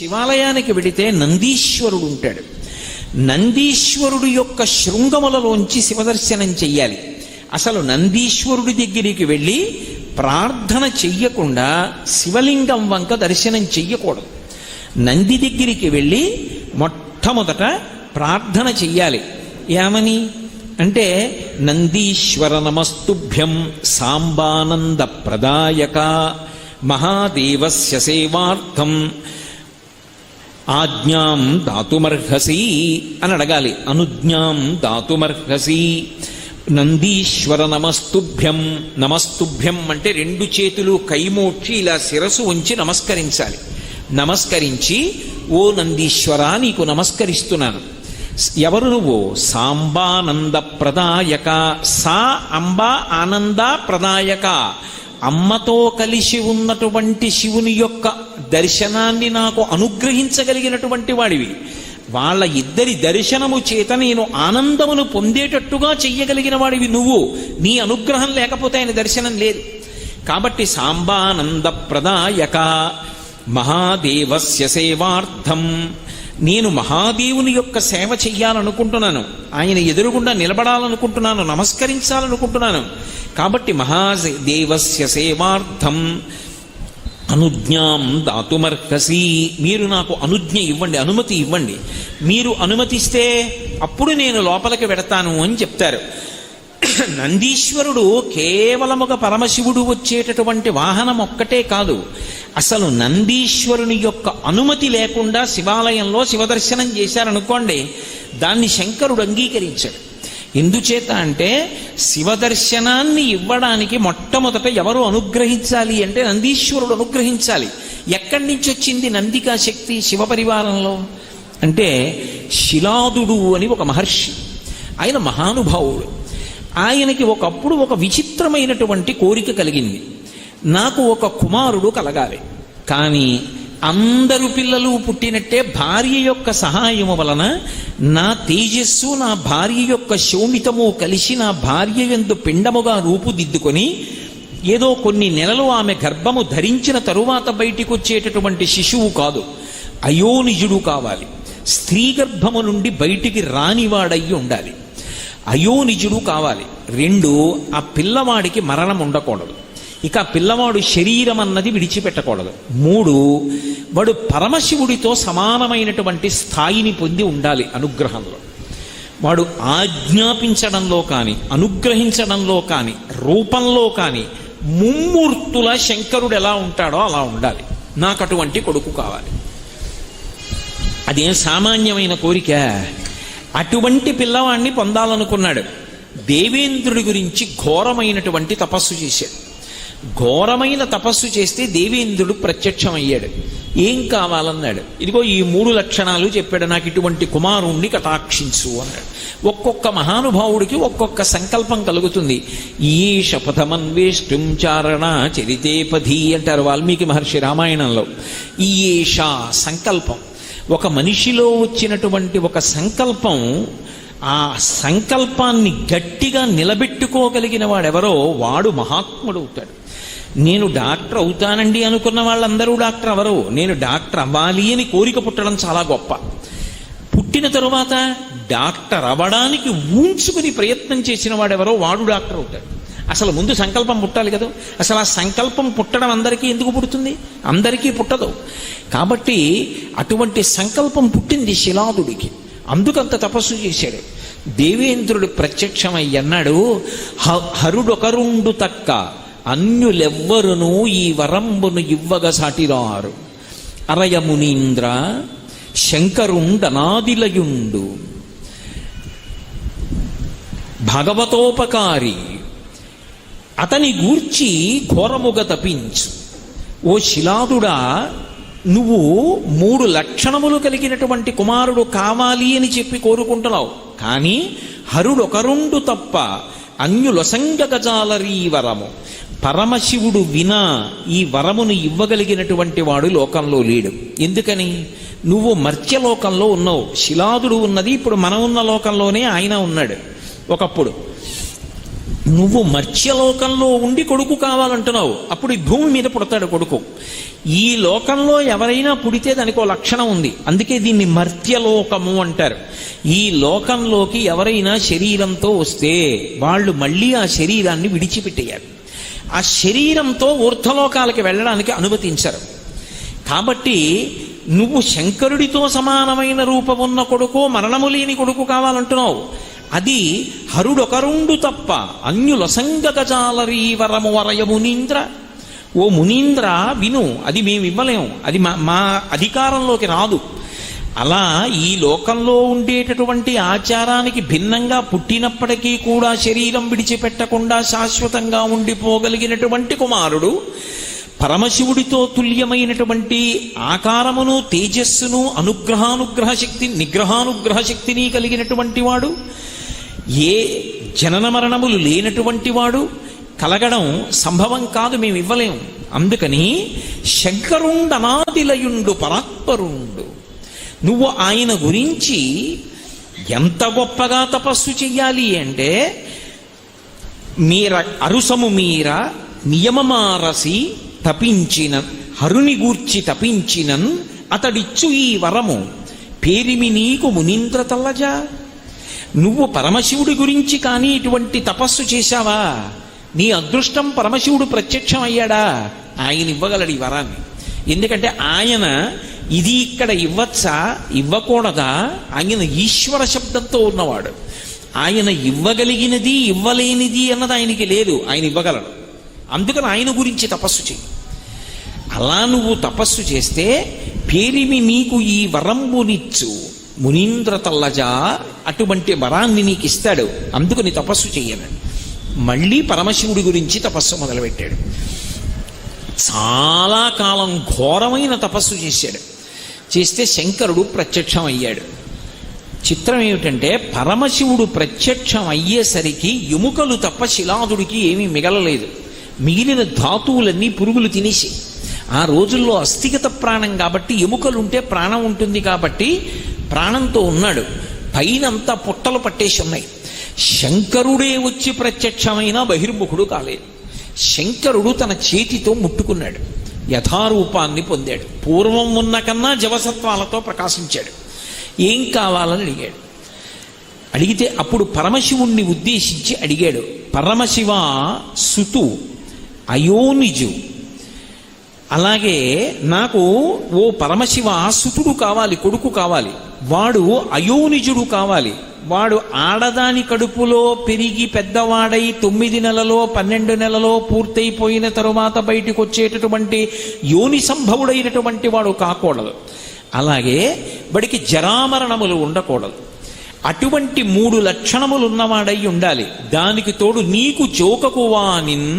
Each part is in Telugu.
శివాలయానికి వెడితే నందీశ్వరుడు ఉంటాడు. నందీశ్వరుడు యొక్క శృంగములలోంచి శివదర్శనం చెయ్యాలి. అసలు నందీశ్వరుడి దగ్గరికి వెళ్ళి ప్రార్థన చెయ్యకుండా శివలింగం వంక దర్శనం చెయ్యకూడదు. నంది దగ్గరికి వెళ్ళి మొట్టమొదట ప్రార్థన చెయ్యాలి. ఏమని అంటే, నందీశ్వర నమస్తుభ్యం సాంబానంద ప్రదాయక మహాదేవస్య సేవార్థం ఆజ్ఞాం దాతుమర్హసి అని అడగాలి. అనుజ్ఞాం దాతుమర్హసి. నందీశ్వర నమస్తుభ్యం. నమస్తుభ్యం అంటే రెండు చేతులు కైమోడ్చి ఇలా శిరసు ఉంచి నమస్కరించాలి. నమస్కరించి, ఓ నందీశ్వర నీకు నమస్కరిస్తున్నాను. ఎవరు నువ్వు? సాంబానంద ప్రదాయక. సా అంబ ఆనంద ప్రదాయక. అమ్మతో కలిసి ఉన్నటువంటి శివుని యొక్క దర్శనాన్ని నాకు అనుగ్రహించగలిగినటువంటి వాడివి. వాళ్ళ ఇద్దరి దర్శనము చేత నేను ఆనందమును పొందేటట్టుగా చెయ్యగలిగిన వాడివి నువ్వు. నీ అనుగ్రహం లేకపోతే ఆయన దర్శనం లేదు. కాబట్టి సాంబానంద ప్రదాయక మహాదేవస్య సేవార్థం. నేను మహాదేవుని యొక్క సేవ చెయ్యాలనుకుంటున్నాను. ఆయన ఎదురుగుండా నిలబడాలనుకుంటున్నాను, నమస్కరించాలనుకుంటున్నాను. కాబట్టి మహాదేవస్య సేవార్థం అనుజ్ఞాం దాతుమర్హసి. మీరు నాకు అనుజ్ఞ ఇవ్వండి, అనుమతి ఇవ్వండి. మీరు అనుమతిస్తే అప్పుడు నేను లోపలికి వెడతాను అని చెప్తారు. నందీశ్వరుడు కేవలముగా పరమశివుడు వచ్చేటటువంటి వాహనం ఒక్కటే కాదు. అసలు నందీశ్వరుని యొక్క అనుమతి లేకుండా శివాలయంలో శివదర్శనం చేశారనుకోండి, దాన్ని శంకరుడు అంగీకరించాడు. ఎందుచేత అంటే, శివదర్శనాన్ని ఇవ్వడానికి మొట్టమొదట ఎవరు అనుగ్రహించాలి అంటే నందీశ్వరుడు అనుగ్రహించాలి. ఎక్కడి నుంచి వచ్చింది నందికా శక్తి శివపరివారంలో అంటే, శిలాదుడు అని ఒక మహర్షి, ఆయన మహానుభావుడు. ఆయనకి ఒకప్పుడు ఒక విచిత్రమైనటువంటి కోరిక కలిగింది. నాకు ఒక కుమారుడు కలగాలి, కానీ అందరు పిల్లలు పుట్టినట్టే భార్య యొక్క సహాయము వలన నా తేజస్సు, నా భార్య యొక్క శోణితము కలిసి నా భార్య యందు పిండముగా రూపుదిద్దుకొని ఏదో కొన్ని నెలలు ఆమె గర్భము ధరించిన తరువాత బయటికి వచ్చేటటువంటి శిశువు కాదు, అయోనిజుడు కావాలి. స్త్రీ గర్భము నుండి బయటికి రానివాడయ్యి ఉండాలి. అయోనిజుడు కావాలి. రెండు, ఆ పిల్లవాడికి మరణం ఉండకూడదు. ఇక పిల్లవాడు శరీరం అన్నది విడిచిపెట్టకూడదు. మూడు, వాడు పరమశివుడితో సమానమైనటువంటి స్థాయిని పొంది ఉండాలి అనుగ్రహంలో. వాడు ఆజ్ఞాపించడంలో కానీ, అనుగ్రహించడంలో కానీ, రూపంలో కానీ ముమ్మూర్తుల శంకరుడు ఎలా ఉంటాడో అలా ఉండాలి. నాకు అటువంటి కొడుకు కావాలి. అదేం సామాన్యమైన కోరిక. అటువంటి పిల్లవాడిని పొందాలనుకున్నాడు. దేవేంద్రుడి గురించి ఘోరమైనటువంటి తపస్సు చేశాడు. ఘోరమైన తపస్సు చేస్తే దేవేంద్రుడు ప్రత్యక్షమయ్యాడు. ఏం కావాలన్నాడు. ఇదిగో ఈ 3 లక్షణాలు చెప్పాడు. నాకు ఇటువంటి కుమారుణ్ణి కటాక్షించు అన్నాడు. ఒక్కొక్క మహానుభావుడికి ఒక్కొక్క సంకల్పం కలుగుతుంది. ఈ శపథమన్వేష్టం చారణ చరితేపధి అంటారు వాల్మీకి మహర్షి రామాయణంలో. ఈయేష సంకల్పం. ఒక మనిషిలో వచ్చినటువంటి ఒక సంకల్పం, ఆ సంకల్పాన్ని గట్టిగా నిలబెట్టుకోగలిగిన వాడెవరో వాడు మహాత్ముడు అవుతాడు. నేను డాక్టర్ అవుతానండి అనుకున్న వాళ్ళందరూ డాక్టర్ అవరు. నేను డాక్టర్ అవ్వాలి అని కోరిక పుట్టడం చాలా గొప్ప. పుట్టిన తరువాత డాక్టర్ అవ్వడానికి ఊంచుకుని ప్రయత్నం చేసిన వాడెవరో వాడు డాక్టర్ అవుతాడు. అసలు ముందు సంకల్పం పుట్టాలి కదా. అసలు ఆ సంకల్పం పుట్టడం అందరికీ ఎందుకు పుడుతుంది? అందరికీ పుట్టదు. కాబట్టి అటువంటి సంకల్పం పుట్టింది శిలాదుడికి. అందుకంత తపస్సు చేశాడు. దేవేంద్రుడు ప్రత్యక్షమై అన్నాడు, హరుడొకరుండు తక్క అన్యులెవ్వరును ఈ వరంబును ఇవ్వగ సాటిరారు. అరయమునీంద్ర శంకరుండనాదిలయుండు భగవతోపకారి అతని గూర్చి ఘోరముగా తపించు. ఓ శిలాదుడా, నువ్వు 3 లక్షణములు కలిగినటువంటి కుమారుడు కావాలి అని చెప్పి కోరుకుంటున్నావు. కానీ హరుడొకరుండు తప్ప అన్యులొసంగగజాలరీ వరము. పరమశివుడు వినా ఈ వరమును ఇవ్వగలిగినటువంటి వాడు లోకంలో లేడు. ఎందుకని? నువ్వు మర్త్యలోకంలో ఉన్నావు. శిలాదుడు ఉన్నది ఇప్పుడు మనం ఉన్న లోకంలోనే ఆయన ఉన్నాడు. ఒకప్పుడు నువ్వు మర్త్యలోకంలో ఉండి కొడుకు కావాలంటున్నావు, అప్పుడు ఈ భూమి మీద పుడతాడు కొడుకు. ఈ లోకంలో ఎవరైనా పుడితే దానికి ఒక లక్షణం ఉంది, అందుకే దీన్ని మర్త్యలోకము అంటారు. ఈ లోకంలోకి ఎవరైనా శరీరంతో వస్తే వాళ్ళు మళ్ళీ ఆ శరీరాన్ని విడిచిపెట్టేయాలి. ఆ శరీరంతో ఊర్ధ్వలోకాలకి వెళ్ళడానికి అనుమతించరు. కాబట్టి నువ్వు శంకరుడితో సమానమైన రూపమున్న కొడుకు, మరణము లేని కొడుకు కావాలంటున్నావు. అది హరుడొకరుండు తప్ప అన్యులసంగగజాలరీ వరము వరయ మునీంద్ర. ఓ మునీంద్ర విను, అది మేము ఇవ్వలేము, అది మా అధికారంలోకి రాదు. అలా ఈ లోకంలో ఉండేటటువంటి ఆచారానికి భిన్నంగా పుట్టినప్పటికీ కూడా శరీరం విడిచిపెట్టకుండా శాశ్వతంగా ఉండిపోగలిగినటువంటి కుమారుడు, పరమశివుడితో తుల్యమైనటువంటి ఆకారమును, తేజస్సును, అనుగ్రహానుగ్రహ శక్తి, నిగ్రహానుగ్రహ శక్తిని కలిగినటువంటి వాడు, ఏ జనన మరణములు లేనటువంటి వాడు కలగడం సంభవం కాదు, మేము ఇవ్వలేము. అందుకని శంకరుండనాదిలయుండు పరాత్పరుండు. నువ్వు ఆయన గురించి ఎంత గొప్పగా తపస్సు చెయ్యాలి అంటే, మీర అరుసము మీర నియమమారసి తపించిన హరుని గూర్చి తపించినన్ అతడిచ్చు ఈ వరము పేరిమి నీకు మునీంద్ర తల్లజా. నువ్వు పరమశివుడి గురించి కానీ ఇటువంటి తపస్సు చేశావా, నీ అదృష్టం పరమశివుడు ప్రత్యక్షం అయ్యాడా, ఆయన ఇవ్వగలడు ఈ వరాన్ని. ఎందుకంటే ఆయన ఇది ఇక్కడ ఇవ్వచ్చా ఇవ్వకూడదా, ఆయన ఈశ్వర శబ్దంతో ఉన్నవాడు. ఆయన ఇవ్వగలిగినది ఇవ్వలేనిది అన్నది ఆయనకి లేదు, ఆయన ఇవ్వగలడు. అందుకని ఆయన గురించి తపస్సు చెయ్యి. అలా నువ్వు తపస్సు చేస్తే పేరిమి నీకు ఈ వరంబునిచ్చు మునీంద్ర తల్లజా, అటువంటి వరాన్ని నీకు ఇస్తాడు. అందుకని తపస్సు చెయ్యను. మళ్ళీ పరమశివుడి గురించి తపస్సు మొదలుపెట్టాడు. చాలా కాలం ఘోరమైన తపస్సు చేశాడు. చేస్తే శంకరుడు ప్రత్యక్షం అయ్యాడు. చిత్రం ఏమిటంటే, పరమశివుడు ప్రత్యక్షం అయ్యేసరికి ఎముకలు తప్ప శిలాదుడికి ఏమీ మిగలలేదు. మిగిలిన ధాతువులన్నీ పురుగులు తినేసి, ఆ రోజుల్లో అస్థిగత ప్రాణం కాబట్టి ఎముకలుంటే ప్రాణం ఉంటుంది కాబట్టి ప్రాణంతో ఉన్నాడు. పైనంతా పుట్టలు పట్టేసి ఉన్నాయి. శంకరుడే వచ్చి ప్రత్యక్షమైన బహిర్ముఖుడు కాలేదు. శంకరుడు తన చేతితో ముట్టుకున్నాడు, యథారూపాన్ని పొందాడు. పూర్వం ఉన్న కన్నా జవసత్వాలతో ప్రకాశించాడు. ఏం కావాలని అడిగాడు. అడిగితే అప్పుడు పరమశివుణ్ణి ఉద్దేశించి అడిగాడు, పరమశివ సుతు అయోనిజు, అలాగే నాకు ఓ పరమశివ సుతుడు కావాలి, కొడుకు కావాలి. వాడు అయోనిజుడు కావాలి. వాడు ఆడదాని కడుపులో పెరిగి పెద్దవాడై 9 నెలలో 12 నెలలో పూర్తయిపోయిన తరువాత బయటికి వచ్చేటటువంటి యోని సంభవుడైనటువంటి వాడు కాకూడదు. అలాగే వాడికి జరామరణములు ఉండకూడదు. అటువంటి 3 లక్షణములు ఉన్నవాడై ఉండాలి. దానికి తోడు నీకు చోకకువానిన్,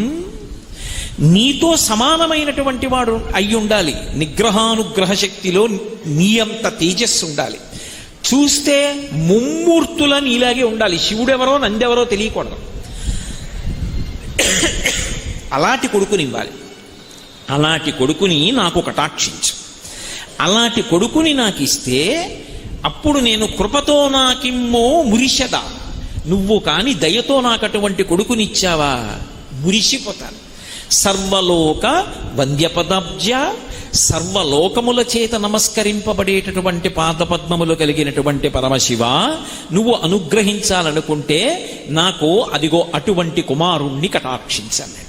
నీతో సమానమైనటువంటి వాడు అయి ఉండాలి. నిగ్రహానుగ్రహ శక్తిలో నీ అంత తేజస్సు ఉండాలి. చూస్తే ముమ్మూర్తుల నీలాగే ఉండాలి. శివుడెవరో నందెవరో తెలియకూడదు. అలాంటి కొడుకుని ఇవ్వాలి. అలాంటి కొడుకుని నాకు కటాక్షించు. అలాంటి కొడుకుని నాకు ఇస్తే అప్పుడు నేను కృపతో నాకిమ్మో మురిషద, నువ్వు కాని దయతో నాకు అటువంటి కొడుకునిచ్చావా మురిసిపోతాను. సర్వలోక వంద్యపదాబ్జ, సర్వలోకముల చేత నమస్కరింపబడేటటువంటి పాదపద్మములు కలిగినటువంటి పరమశివ, నువ్వు అనుగ్రహించాలనుకుంటే నాకు అదిగో అటువంటి కుమారుణ్ణి కటాక్షించాను.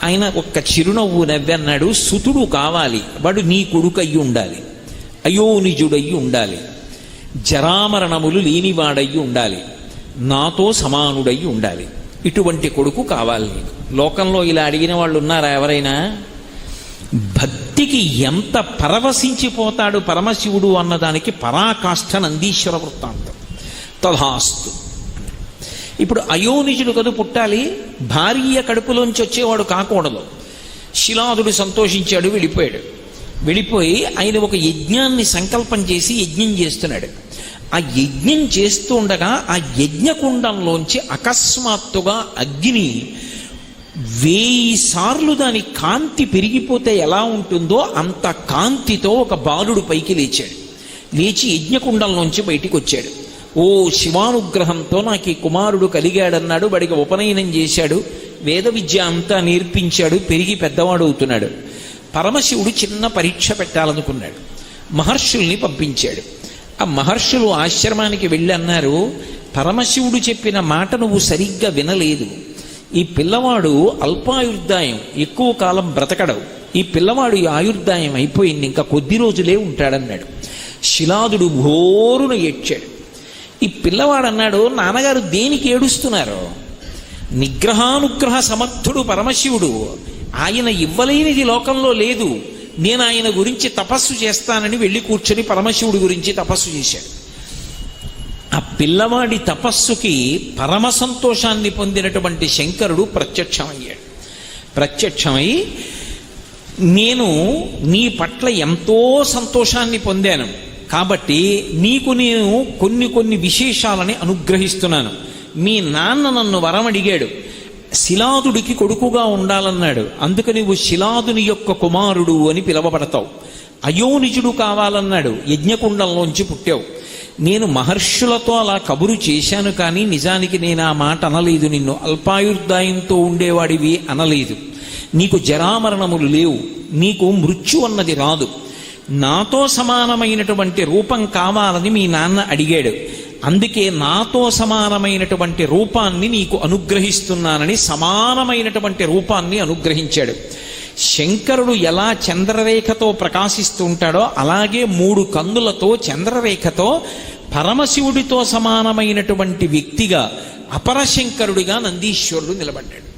ఆయన ఒక్క చిరునవ్వు నవ్వన్నాడు, సుతుడు కావాలి, వాడు నీ కొడుకు అయ్యి ఉండాలి, అయోనిజుడయ్యి ఉండాలి, జరామరణములు లేనివాడయ్యి ఉండాలి, నాతో సమానుడయ్యి ఉండాలి. ఇటువంటి కొడుకు కావాలి నీకు. లోకంలో ఇలా అడిగిన వాళ్ళు ఉన్నారా ఎవరైనా? భక్తికి ఎంత పరవశించిపోతాడు పరమశివుడు అన్నదానికి పరాకాష్ఠ నందీశ్వర వృత్తాంతం. తథాస్తు. ఇప్పుడు అయోనిజుడు కదు పుట్టాలి, భార్య కడుపులోంచి వచ్చేవాడు కాకూడదు. శిలాదుడు సంతోషించాడు, వెళ్ళిపోయాడు. వెళ్ళిపోయి ఆయన ఒక యజ్ఞాన్ని సంకల్పం చేసి యజ్ఞం చేస్తున్నాడు. ఆ యజ్ఞం చేస్తూ ఉండగా ఆ యజ్ఞకుండంలోంచి అకస్మాత్తుగా అగ్ని 1000 సార్లు దాని కాంతి పెరిగిపోతే ఎలా ఉంటుందో అంత కాంతితో ఒక బాలుడు పైకి లేచాడు. లేచి యజ్ఞకుండంలోంచి బయటికి వచ్చాడు. ఓ శివానుగ్రహంతో నాకు ఈ కుమారుడు కలిగాడన్నాడు, వాడికి ఉపనయనం చేశాడు, వేద విద్య అంతా నేర్పించాడు, పెరిగి పెద్దవాడు అవుతున్నాడు. పరమశివుడు చిన్న పరీక్ష పెట్టాలనుకున్నాడు. మహర్షుల్ని పంపించాడు. ఆ మహర్షులు ఆశ్రమానికి వెళ్ళి అన్నారు, పరమశివుడు చెప్పిన మాట నువ్వు సరిగ్గా వినలేదు. ఈ పిల్లవాడు అల్పాయుర్దాయం, ఎక్కువ కాలం బ్రతకడవు. ఈ పిల్లవాడు ఈ ఆయుర్దాయం అయిపోయింది, ఇంకా కొద్ది రోజులే ఉంటాడన్నాడు. శిలాదుడు ఘోరున ఏడ్చాడు. ఈ పిల్లవాడు అన్నాడు, నాన్నగారు దేనికి ఏడుస్తున్నారు? నిగ్రహానుగ్రహ సమర్థుడు పరమశివుడు, ఆయన ఇవ్వలేనిది లోకంలో లేదు. నేను ఆయన గురించి తపస్సు చేస్తానని వెళ్ళి కూర్చొని పరమశివుడి గురించి తపస్సు చేశాడు. ఆ పిల్లవాడి తపస్సుకి పరమ సంతోషాన్ని పొందినటువంటి శంకరుడు ప్రత్యక్షమయ్యాడు. ప్రత్యక్షమై, నేను నీ పట్ల ఎంతో సంతోషాన్ని పొందాను కాబట్టి నీకు నేను కొన్ని విశేషాలని అనుగ్రహిస్తున్నాను. మీ నాన్న నన్ను వరం అడిగాడు, శిలాదుడికి కొడుకుగా ఉండాలన్నాడు, అందుకు నువ్వు శిలాదుని యొక్క కుమారుడు అని పిలవబడతావు. అయోనిజుడు కావాలన్నాడు, యజ్ఞకుండంలోంచి పుట్టావు. నేను మహర్షులతో అలా కబురు చేశాను, కానీ నిజానికి నేను ఆ మాట అనలేదు. నిన్ను అల్పాయుర్దాయంతో ఉండేవాడివి అనలేదు. నీకు జరామరణములు లేవు, నీకు మృత్యు అన్నది రాదు. నాతో సమానమైనటువంటి రూపం కావాలని మీ నాన్న అడిగాడు, అందుకే నాతో సమానమైనటువంటి రూపాన్ని నీకు అనుగ్రహిస్తున్నానని సమానమైనటువంటి రూపాన్ని అనుగ్రహించాడు. శంకరుడు ఎలా చంద్రరేఖతో ప్రకాశిస్తూ ఉంటాడో అలాగే 3 కన్నులతో చంద్రరేఖతో పరమశివుడితో సమానమైనటువంటి వ్యక్తిగా అపరశంకరుడిగా నందీశ్వరుడు నిలబడ్డాడు.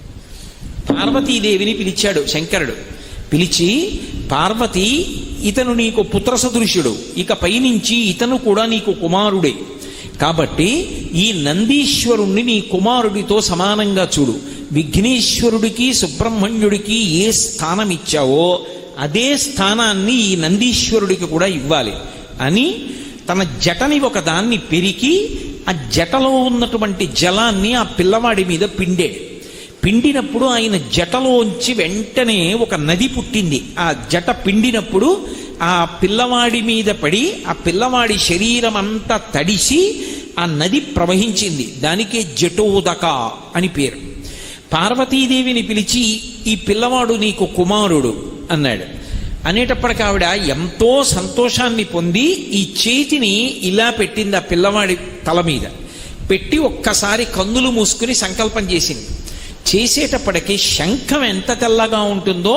పార్వతీదేవిని పిలిచాడు శంకరుడు. పిలిచి, పార్వతి, ఇతను నీకు పుత్ర సదృశ్యుడు, ఇక పైనుంచి ఇతను కూడా నీకు కుమారుడే. కాబట్టి ఈ నందీశ్వరుణ్ణి నీ కుమారుడితో సమానంగా చూడు. విఘ్నేశ్వరుడికి సుబ్రహ్మణ్యుడికి ఏ స్థానం ఇచ్చావో అదే స్థానాన్ని ఈ నందీశ్వరుడికి కూడా ఇవ్వాలి అని తన జటని ఒకదాన్ని పెరికి ఆ జటలో ఉన్నటువంటి జలాన్ని ఆ పిల్లవాడి మీద పిండాడు. పిండినప్పుడు ఆయన జటలోంచి వెంటనే ఒక నది పుట్టింది. ఆ జట పిండినప్పుడు ఆ పిల్లవాడి మీద పడి ఆ పిల్లవాడి శరీరం అంతా తడిసి ఆ నది ప్రవహించింది. దానికే జటోదక అని పేరు. పార్వతీదేవిని పిలిచి, ఈ పిల్లవాడు నీకు కుమారుడు అన్నాడు. అనేటప్పటికి ఆవిడ ఎంతో సంతోషాన్ని పొంది ఈ చేతిని ఇలా పెట్టింది ఆ పిల్లవాడి తల మీద పెట్టి ఒక్కసారి కన్నులు మూసుకుని సంకల్పం చేసింది. చేసేటప్పటికి శంఖం ఎంత తెల్లగా ఉంటుందో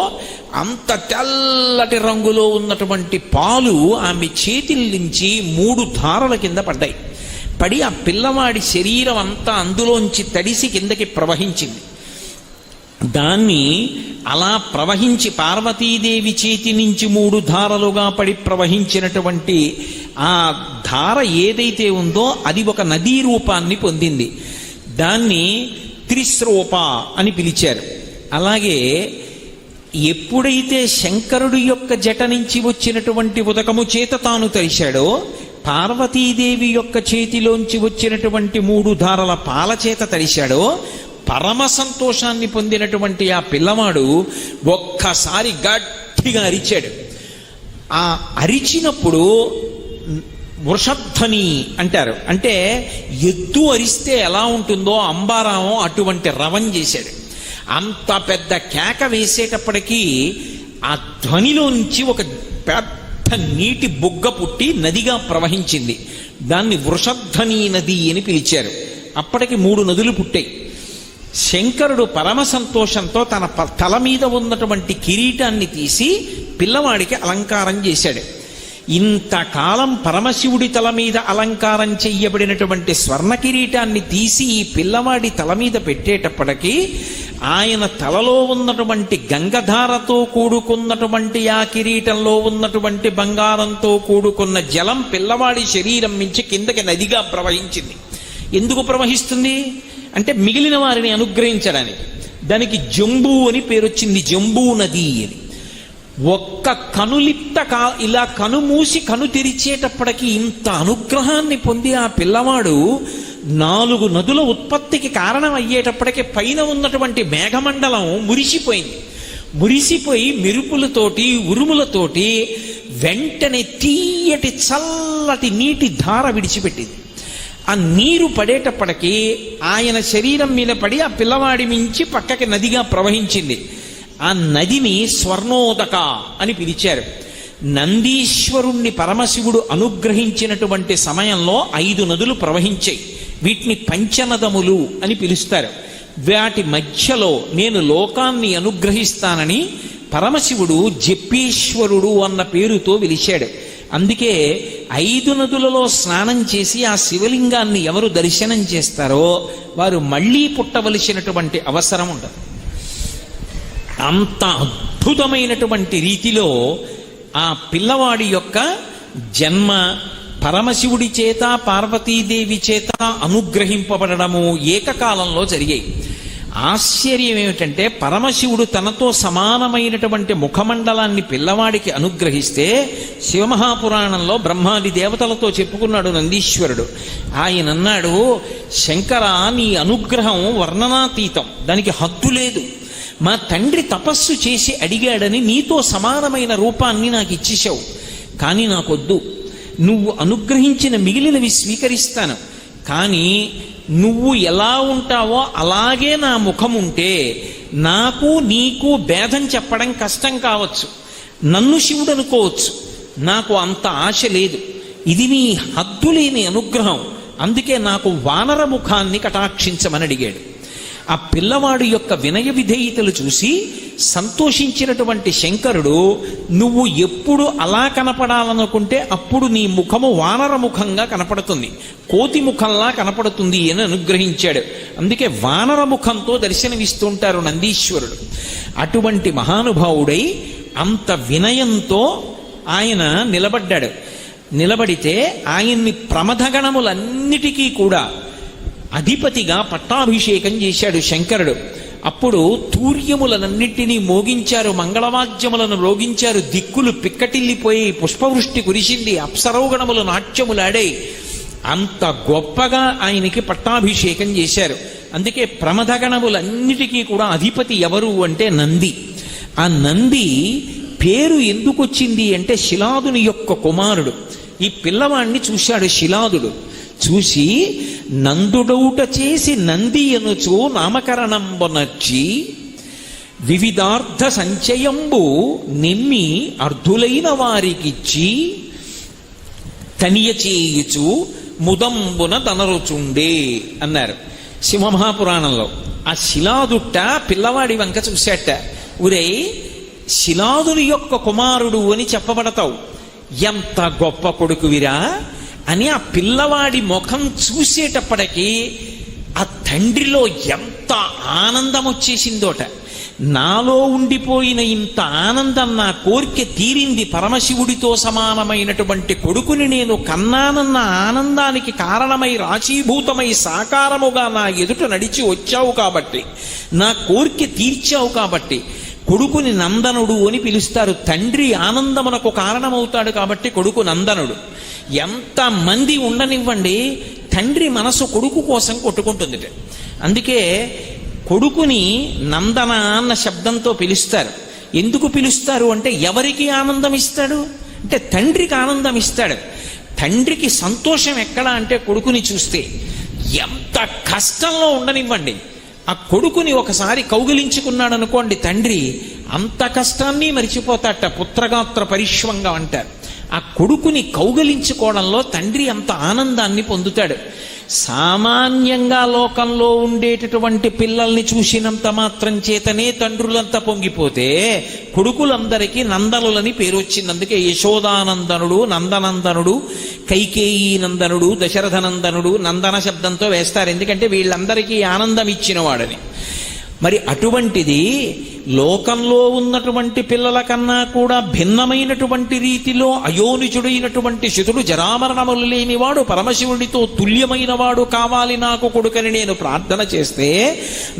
అంత తెల్లటి రంగులో ఉన్నటువంటి పాలు ఆమె చేతుల నుంచి 3 ధారల కింద పడ్డాయి. పడి ఆ పిల్లవాడి శరీరం అంతా అందులోంచి తడిసి కిందకి ప్రవహించింది. దాన్ని అలా ప్రవహించి పార్వతీదేవి చేతి నుంచి 3 ధారలుగా పడి ప్రవహించినటువంటి ఆ ధార ఏదైతే ఉందో అది ఒక నదీ రూపాన్ని పొందింది. దాన్ని త్రిస్రూప అని పిలిచారు. అలాగే ఎప్పుడైతే శంకరుడి యొక్క జట నుంచి వచ్చినటువంటి ఉదకము చేత తాను తరిశాడో, పార్వతీదేవి యొక్క చేతిలోంచి వచ్చినటువంటి 3 ధారల పాల చేత తరిశాడో, పరమ సంతోషాన్ని పొందినటువంటి ఆ పిల్లవాడు ఒక్కసారి గట్టిగా అరిచాడు. ఆ అరిచినప్పుడు వృషధ్వని అంటారు. అంటే ఎద్దు అరిస్తే ఎలా ఉంటుందో అంబారామం అటువంటి రవం చేశాడు. అంత పెద్ద కేక వేసేటప్పటికీ ఆ ధ్వనిలోంచి ఒక పెద్ద నీటి బుగ్గ పుట్టి నదిగా ప్రవహించింది. దాన్ని వృషధ్వని నది అని పిలిచారు. అప్పటికి 3 నదులు పుట్టాయి. శంకరుడు పరమ సంతోషంతో తన తల మీద ఉన్నటువంటి కిరీటాన్ని తీసి పిల్లవాడికి అలంకారం చేశాడు. ఇంతకాలం పరమశివుడి తల మీద అలంకారం చెయ్యబడినటువంటి స్వర్ణ కిరీటాన్ని తీసి ఈ పిల్లవాడి తల మీద పెట్టేటప్పటికీ ఆయన తలలో ఉన్నటువంటి గంగధారతో కూడుకున్నటువంటి ఆ కిరీటంలో ఉన్నటువంటి బంగారంతో కూడుకున్న జలం పిల్లవాడి శరీరం నుంచి కిందకి నదిగా ప్రవహించింది. ఎందుకు ప్రవహిస్తుంది అంటే మిగిలిన వారిని అనుగ్రహించడానికి. దానికి జంబూ అని పేరొచ్చింది, జంబూ నది అని. ఒక్క కనులిప్త ఇలా కను మూసి కను తెరిచేటప్పటికి ఇంత అనుగ్రహాన్ని పొంది ఆ పిల్లవాడు 4 నదుల ఉత్పత్తికి కారణం అయ్యేటప్పటికి పైన ఉన్నటువంటి మేఘమండలం మురిసిపోయింది. మురిసిపోయి మెరుపులతోటి ఉరుములతోటి వెంటనే తీయటి చల్లటి నీటి ధార విడిచిపెట్టింది. ఆ నీరు పడేటప్పటికీ ఆయన శరీరం మీద పడి ఆ పిల్లవాడి మించి పక్కకి నదిగా ప్రవహించింది. ఆ నదిని స్వర్ణోదక అని పిలిచారు. నందీశ్వరుణ్ణి పరమశివుడు అనుగ్రహించినటువంటి సమయంలో 5 నదులు ప్రవహించాయి. వీటిని పంచనదములు అని పిలుస్తారు. వాటి మధ్యలో నేను లోకాన్ని అనుగ్రహిస్తానని పరమశివుడు జప్పేశ్వరుడు అన్న పేరుతో పిలిచాడు. అందుకే 5 నదులలో స్నానం చేసి ఆ శివలింగాన్ని ఎవరు దర్శనం చేస్తారో వారు మళ్ళీ పుట్టవలసినటువంటి అవసరం ఉండదు. అంత అద్భుతమైనటువంటి రీతిలో ఆ పిల్లవాడి యొక్క జన్మ పరమశివుడి చేత పార్వతీదేవి చేత అనుగ్రహింపబడము ఏకకాలంలో జరిగాయి. ఆశ్చర్యం ఏమిటంటే పరమశివుడు తనతో సమానమైనటువంటి ముఖమండలాన్ని పిల్లవాడికి అనుగ్రహిస్తే శివమహాపురాణంలో బ్రహ్మాది దేవతలతో చెప్పుకున్నాడు నందీశ్వరుడు. ఆయన అన్నాడు, శంకర, నీ అనుగ్రహం వర్ణనాతీతం, దానికి హద్దు లేదు. మా తండ్రి తపస్సు చేసి అడిగాడని నీతో సమానమైన రూపాన్ని నాకు ఇచ్చేశావు. కానీ నాకొద్దు, నువ్వు అనుగ్రహించిన మిగిలినవి స్వీకరిస్తాను. కానీ నువ్వు ఎలా ఉంటావో అలాగే నా ముఖం ఉంటే నాకు నీకు భేదం చెప్పడం కష్టం కావచ్చు, నన్ను శివుడు అనుకోవచ్చు. నాకు అంత ఆశ లేదు. ఇది నీ హద్దులేని అనుగ్రహం. అందుకే నాకు వానర ముఖాన్ని కటాక్షించమని అడిగాడు. ఆ పిల్లవాడు యొక్క వినయ విధేయతలు చూసి సంతోషించినటువంటి శంకరుడు, నువ్వు ఎప్పుడు అలా కనపడాలనుకుంటే అప్పుడు నీ ముఖము వానర ముఖంగా కనపడుతుంది, కోతి ముఖంలా కనపడుతుంది అని అనుగ్రహించాడు. అందుకే వానర ముఖంతో దర్శనమిస్తుంటారు నందీశ్వరుడు. అటువంటి మహానుభావుడై అంత వినయంతో ఆయన నిలబడ్డాడు. నిలబడితే ఆయన్ని ప్రమథగణములన్నిటికీ కూడా అధిపతిగా పట్టాభిషేకం చేశాడు శంకరుడు. అప్పుడు తూర్యములనన్నింటినీ మోగించారు, మంగళవాద్యములను రోగించారు, దిక్కులు పిక్కటిల్లిపోయి పుష్పవృష్టి కురిసింది, అప్సరోగణములు నాట్యములాడాయి. అంత గొప్పగా ఆయనకి పట్టాభిషేకం చేశారు. అందుకే ప్రమథగణములన్నిటికీ కూడా అధిపతి ఎవరు అంటే నంది. ఆ నంది పేరు ఎందుకు వచ్చింది అంటే శిలాదుని యొక్క కుమారుడు. ఈ పిల్లవాణ్ణి చూశాడు శిలాదుడు. చూసి నందుడౌట చేసి నంది అనుచు నామకరణంబొనర్చి వివిధార్థ సంచయంబు నిమ్మి అర్ధులైన వారికిచ్చి తనియ చేయుచు ముదంబున తనరుచుండే అన్నారు సింహమహాపురాణంలో. ఆ శిలాదుట్ట పిల్లవాడి వంక చూశాట. ఉరే, శిలాదుని యొక్క కుమారుడు అని చెప్పబడతావు, ఎంత గొప్ప కొడుకువిరా అని ఆ పిల్లవాడి ముఖం చూసేటప్పటికీ ఆ తండ్రిలో ఎంత ఆనందం వచ్చేసిందోట. నాలో ఉండిపోయిన ఇంత ఆనందం, నా కోరిక తీరింది, పరమశివుడితో సమానమైనటువంటి కొడుకుని నేను కన్నానన్న ఆనందానికి కారణమై రాశీభూతమై సాకారముగా నా ఎదుట నడిచి వచ్చావు కాబట్టి, నా కోరిక తీర్చావు కాబట్టి కొడుకుని నందనుడు అని పిలుస్తారు. తండ్రి ఆనందమునకు కారణమవుతాడు కాబట్టి కొడుకు నందనుడు. ఎంతమంది ఉండనివ్వండి, తండ్రి మనసు కొడుకు కోసం కొట్టుకుంటుంది. అందుకే కొడుకుని నందన అన్న శబ్దంతో పిలుస్తారు. ఎందుకు పిలుస్తారు అంటే ఎవరికి ఆనందం ఇస్తాడు అంటే తండ్రికి ఆనందం ఇస్తాడు. తండ్రికి సంతోషం ఎక్కడ అంటే కొడుకుని చూస్తే. ఎంత కష్టంలో ఉండనివ్వండి, ఆ కొడుకుని ఒకసారి కౌగిలించుకున్నాడు అనుకోండి తండ్రి, అంత కష్టాన్ని మరిచిపోతాట. పుత్రగాత్ర పరిష్వంగా అంటారు. ఆ కొడుకుని కౌగిలించుకోవడంలో తండ్రి అంత ఆనందాన్ని పొందుతాడు. సామాన్యంగా లోకంలో ఉండేటటువంటి పిల్లల్ని చూసినంత మాత్రం చేతనే తండ్రులంతా పొంగిపోతే కొడుకులందరికీ నందనులని పేరు వచ్చింది. అందుకే యశోదానందనుడు, నందనందనుడు, కైకేయీ నందనుడు, దశరథ నందనుడు నందన శబ్దంతో వేస్తారు. ఎందుకంటే వీళ్ళందరికీ ఆనందం ఇచ్చిన వాడని. మరి అటువంటిది లోకంలో ఉన్నటువంటి పిల్లల కన్నా కూడా భిన్నమైనటువంటి రీతిలో అయోనిజుడైనటువంటి శుతుడు, జరామరణములు లేనివాడు, పరమశివుడితో తుల్యమైన వాడు కావాలి నాకు కొడుకని నేను ప్రార్థన చేస్తే,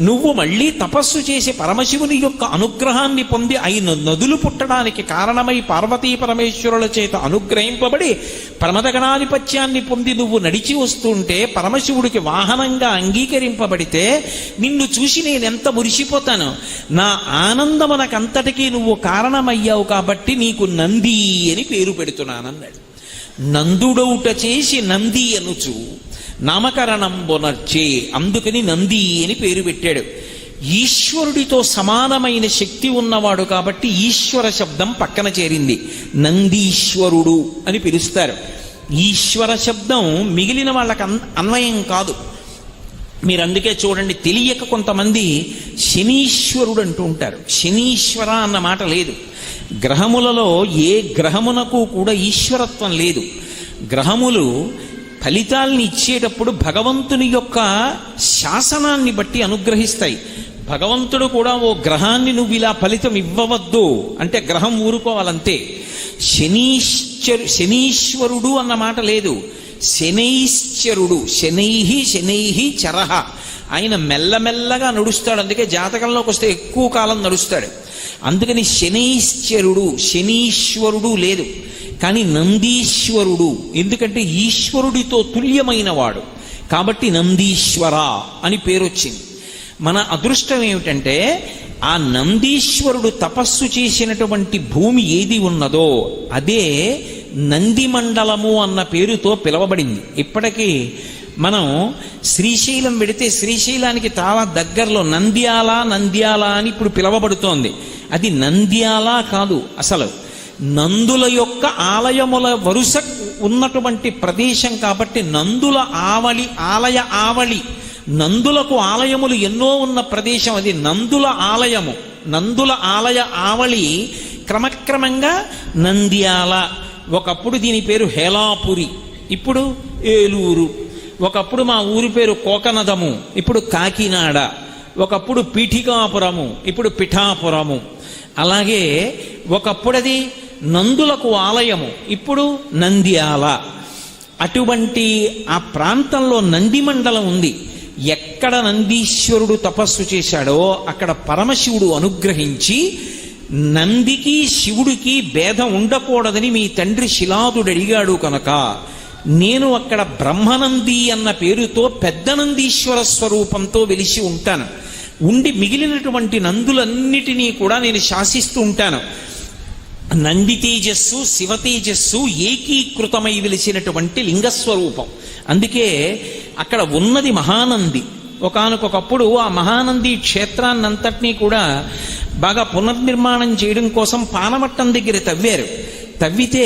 నువ్వు మళ్ళీ తపస్సు చేసి పరమశివుని యొక్క అనుగ్రహాన్ని పొంది 5 నదులు పుట్టడానికి కారణమై పార్వతీ పరమేశ్వరుల చేత అనుగ్రహింపబడి ప్రమదగణాధిపత్యాన్ని పొంది నువ్వు నడిచి వస్తుంటే పరమశివుడికి వాహనంగా అంగీకరింపబడితే నిన్ను చూసి నేనెంత మురిసిపోతాను. నా ఆనందమునకంతటికీ నువ్వు కారణమయ్యావు కాబట్టి నీకు నంది అని పేరు పెడుతున్నానన్నాడు. నందుడౌట చేసి నంది అనుచు, నామకరణం బొనర్చే, అందుకని నంది అని పేరు పెట్టాడు. ఈశ్వరుడితో సమానమైన శక్తి ఉన్నవాడు కాబట్టి ఈశ్వర శబ్దం పక్కన చేరింది. నందీశ్వరుడు అని పిలుస్తారు. ఈశ్వర శబ్దం మిగిలిన వాళ్ళకి అన్వయం కాదు. మీరు అందుకే చూడండి, తెలియక కొంతమంది శనీశ్వరుడు అంటూ ఉంటారు. శనీశ్వర అన్న మాట లేదు. గ్రహములలో ఏ గ్రహమునకు కూడా ఈశ్వరత్వం లేదు. గ్రహములు ఫలితాల్ని ఇచ్చేటప్పుడు భగవంతుని యొక్క శాసనాన్ని బట్టి అనుగ్రహిస్తాయి. భగవంతుడు కూడా ఓ గ్రహాన్ని నువ్వు ఇలా ఫలితం ఇవ్వవద్దు అంటే గ్రహం ఊరుకోవాలంతే. శనీశ్వరుడు అన్న మాట లేదు. శనైశ్చరుడు, శనైహి చరహ. ఆయన మెల్లమెల్లగా నడుస్తాడు. అందుకే జాతకంలోకి వస్తే ఎక్కువ కాలం నడుస్తాడు. అందుకని శనైశ్చరుడు, శనీశ్వరుడు లేదు. కానీ నందీశ్వరుడు, ఎందుకంటే ఈశ్వరుడితో తుల్యమైన వాడు కాబట్టి నందీశ్వర అని పేరు వచ్చింది. మన అదృష్టం ఏమిటంటే ఆ నందీశ్వరుడు తపస్సు చేసినటువంటి భూమి ఏది ఉన్నదో అదే నంది మండలము అన్న పేరుతో పిలవబడింది. ఇప్పటికీ మనం శ్రీశైలం వెడితే శ్రీశైలానికి చాలా దగ్గరలో నంద్యాల అని ఇప్పుడు పిలవబడుతోంది. అది నంద్యాల కాదు, అసలు నందుల యొక్క ఆలయముల వరుస ఉన్నటువంటి ప్రదేశం కాబట్టి నందుల ఆలయ ఆవళి, నందులకు ఆలయములు ఎన్నో ఉన్న ప్రదేశం అది నందుల ఆలయము. నందుల ఆలయ ఆవళి క్రమక్రమంగా నంద్యాల. ఒకప్పుడు దీని పేరు హేలాపురి, ఇప్పుడు ఏలూరు. ఒకప్పుడు మా ఊరి పేరు కోకనదము, ఇప్పుడు కాకినాడ. ఒకప్పుడు పీఠికాపురము, ఇప్పుడు పిఠాపురము. అలాగే ఒకప్పుడు అది నందులకు ఆలయము, ఇప్పుడు నంద్యాల. అటువంటి ఆ ప్రాంతంలో నంది మండలం ఉంది. ఎక్కడ నందీశ్వరుడు తపస్సు చేశాడో అక్కడ పరమశివుడు అనుగ్రహించి నందికి శివుడికి భేదం ఉండకూడదని మీ తండ్రి శిలాదుడు అడిగాడు కనుక నేను అక్కడ బ్రహ్మనంది అన్న పేరుతో పెద్ద నందీశ్వర స్వరూపంతో వెలిసి ఉంటాను. ఉండి మిగిలినటువంటి నందులన్నిటినీ కూడా నేను శాసిస్తూ ఉంటాను. నంది తేజస్సు శివ తేజస్సు ఏకీకృతమై వెలిసినటువంటి లింగస్వరూపం. అందుకే అక్కడ ఉన్నది మహానంది. ఒకానొకప్పుడు ఆ మహానంది క్షేత్రాన్నంతటినీ కూడా బాగా పునర్నిర్మాణం చేయడం కోసం పానమట్టం దగ్గర తవ్వారు. తవ్వితే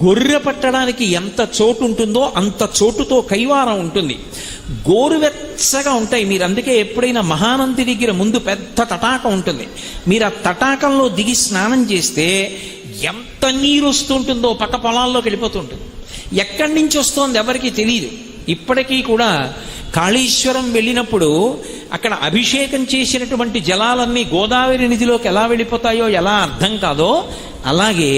గొర్రె పట్టడానికి ఎంత చోటు ఉంటుందో అంత చోటుతో కైవారం ఉంటుంది. గోరువెచ్చగా ఉంటాయి. మీరు అందుకే ఎప్పుడైనా మహానంది దగ్గర ముందు పెద్ద తటాకం ఉంటుంది. మీరు ఆ తటాకంలో దిగి స్నానం చేస్తే ఎంత నీరు వస్తుంటుందో పక్క పొలాల్లోకి వెళ్ళిపోతుంటుంది. ఎక్కడి నుంచి వస్తోంది ఎవరికి తెలియదు. ఇప్పటికీ కూడా కాళేశ్వరం వెళ్ళినప్పుడు అక్కడ అభిషేకం చేసినటువంటి జలాలన్నీ గోదావరి నదిలోకి ఎలా వెళ్ళిపోతాయో ఎలా అర్థం కాదో అలాగే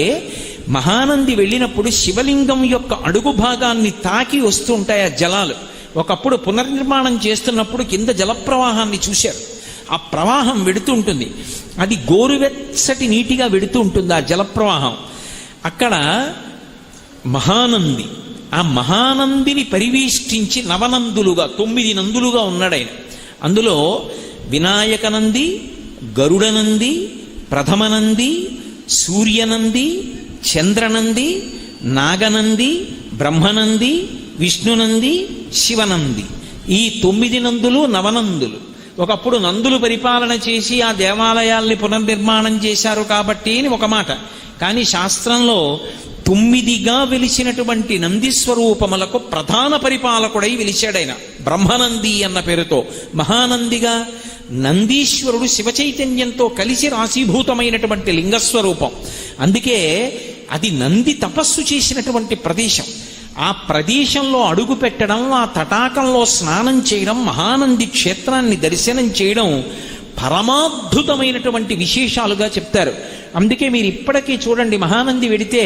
మహానంది వెళ్ళినప్పుడు శివలింగం యొక్క అడుగు భాగాన్ని తాకి వస్తూ ఉంటాయి ఆ జలాలు. ఒకప్పుడు పునర్నిర్మాణం చేస్తున్నప్పుడు కింద జలప్రవాహాన్ని చూశారు. ఆ ప్రవాహం వెడుతూ ఉంటుంది. అది గోరువెచ్చటి నీటిగా వెడుతూ ఉంటుంది ఆ జలప్రవాహం. అక్కడ మహానంది, ఆ మహానందిని పరివేష్టించి నవనందులుగా 9 నందులుగా ఉన్నాడాయన. అందులో వినాయకనంది, గరుడనంది, ప్రథమనంది, సూర్యనంది, చంద్రనంది, నాగనంది, బ్రహ్మనంది, విష్ణునంది, శివనంది. ఈ 9 నందులు నవనందులు. ఒకప్పుడు నందులు పరిపాలన చేసి ఆ దేవాలయాల్ని పునర్నిర్మాణం చేశారు కాబట్టి అని ఒక మాట. కానీ శాస్త్రంలో 9గా వెలిసినటువంటి నందిస్వరూపములకు ప్రధాన పరిపాలకుడై వెలిశాడైన బ్రహ్మనంది అన్న పేరుతో. మహానందిగా నందీశ్వరుడు శివచైతన్యంతో కలిసి రాశీభూతమైనటువంటి లింగస్వరూపం. అందుకే అది నంది తపస్సు చేసినటువంటి ప్రదేశం. ఆ ప్రదేశంలో అడుగు పెట్టడం, ఆ తటాకంలో స్నానం చేయడం, మహానంది క్షేత్రాన్ని దర్శనం చేయడం పరమాద్భుతమైనటువంటి విశేషాలుగా చెప్తారు. అందుకే మీరు ఇప్పటికీ చూడండి, మహానంది వెడితే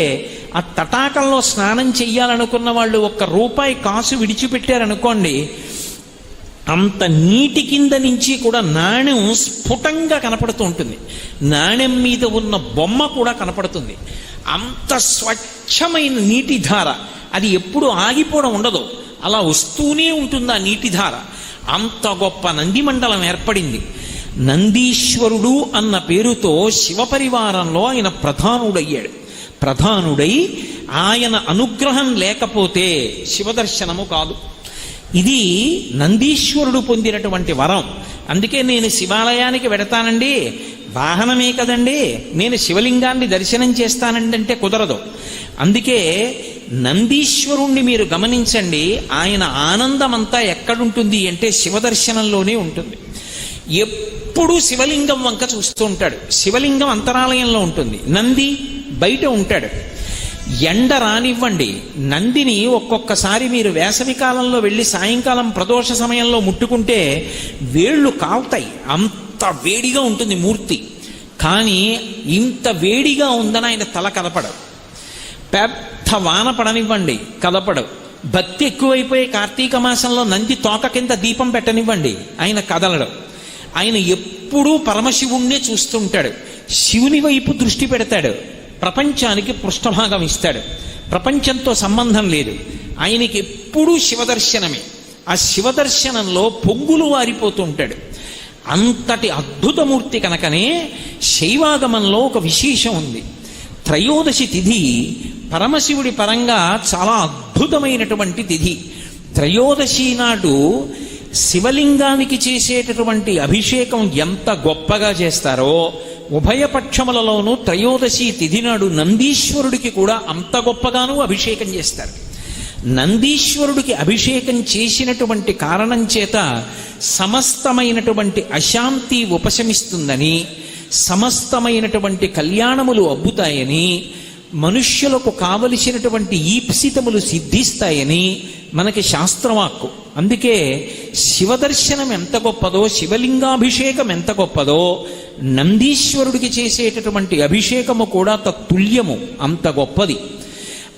ఆ తటాకంలో స్నానం చెయ్యాలనుకున్న వాళ్ళు ₹1 కాసు విడిచిపెట్టారనుకోండి, అంత నీటి కింద నుంచి కూడా నాణ్యం స్ఫుటంగా కనపడుతూ ఉంటుంది. నాణ్యం మీద ఉన్న బొమ్మ కూడా కనపడుతుంది. అంత స్వచ్ఛమైన నీటి ధార, అది ఎప్పుడు ఆగిపోవడం ఉండదు, అలా వస్తూనే ఉంటుంది ఆ నీటి ధార. అంత గొప్ప నంది మండలం ఏర్పడింది. నందీశ్వరుడు అన్న పేరుతో శివపరివారంలో ఆయన ప్రధానుడయ్యాడు. ప్రధానుడై ఆయన అనుగ్రహం లేకపోతే శివదర్శనము కాదు. ఇది నందీశ్వరుడు పొందినటువంటి వరం. అందుకే నేను శివాలయానికి వెడతానండి, వాహనమే కదండి, నేను శివలింగాన్ని దర్శనం చేస్తానండి అంటే కుదరదు. అందుకే నందీశ్వరుణ్ణి మీరు గమనించండి, ఆయన ఆనందమంతా ఎక్కడుంటుంది అంటే శివదర్శనంలోనే ఉంటుంది. ఎప్పుడూ శివలింగం వంక చూస్తూ ఉంటాడు. శివలింగం అంతరాలయంలో ఉంటుంది, నంది బయట ఉంటాడు. ఎండ రానివ్వండి, నందిని ఒక్కొక్కసారి మీరు వేసవి కాలంలో వెళ్ళి సాయంకాలం ప్రదోష సమయంలో ముట్టుకుంటే వేళ్ళు కాలుతాయి, అంత వేడిగా ఉంటుంది మూర్తి. కానీ ఇంత వేడిగా ఉందని ఆయన తల కదపడవు. పెద్ద వాన పడనివ్వండి, కదపడవు. భక్తి ఎక్కువైపోయి కార్తీక మాసంలో నంది తోక కింద దీపం పెట్టనివ్వండి, ఆయన కదలడం. ఆయన ఎప్పుడూ పరమశివుణ్ణే చూస్తుంటాడు, శివుని వైపు దృష్టి పెడతాడు, ప్రపంచానికి పృష్ఠభాగం ఇస్తాడు. ప్రపంచంతో సంబంధం లేదు, ఆయనకి ఎప్పుడూ శివదర్శనమే. ఆ శివదర్శనంలో పొంగులు వారిపోతూ ఉంటాడు. అంతటి అద్భుతమూర్తి కనుకనే శైవాగమంలో ఒక విశేషం ఉంది. త్రయోదశి తిథి పరమశివుడి పరంగా చాలా అద్భుతమైనటువంటి తిథి. త్రయోదశి నాడు శివలింగానికి చేసేటటువంటి అభిషేకం ఎంత గొప్పగా చేస్తారో, ఉభయపక్షములలోనూ త్రయోదశి తిథి నాడు నందీశ్వరుడికి కూడా అంత గొప్పగానూ అభిషేకం చేస్తారు. నందీశ్వరుడికి అభిషేకం చేసినటువంటి కారణం చేత సమస్తమైనటువంటి అశాంతి ఉపశమిస్తుందని, సమస్తమైనటువంటి కళ్యాణములు అబ్బుతాయని, మనుష్యులకు కావలసినటువంటి ఈప్సితములు సిద్ధిస్తాయని మనకి శాస్త్రవాక్కు. అందుకే శివదర్శనం ఎంత గొప్పదో, శివలింగాభిషేకం ఎంత గొప్పదో, నందీశ్వరుడికి చేసేటటువంటి అభిషేకము కూడా తత్తుల్యము, అంత గొప్పది.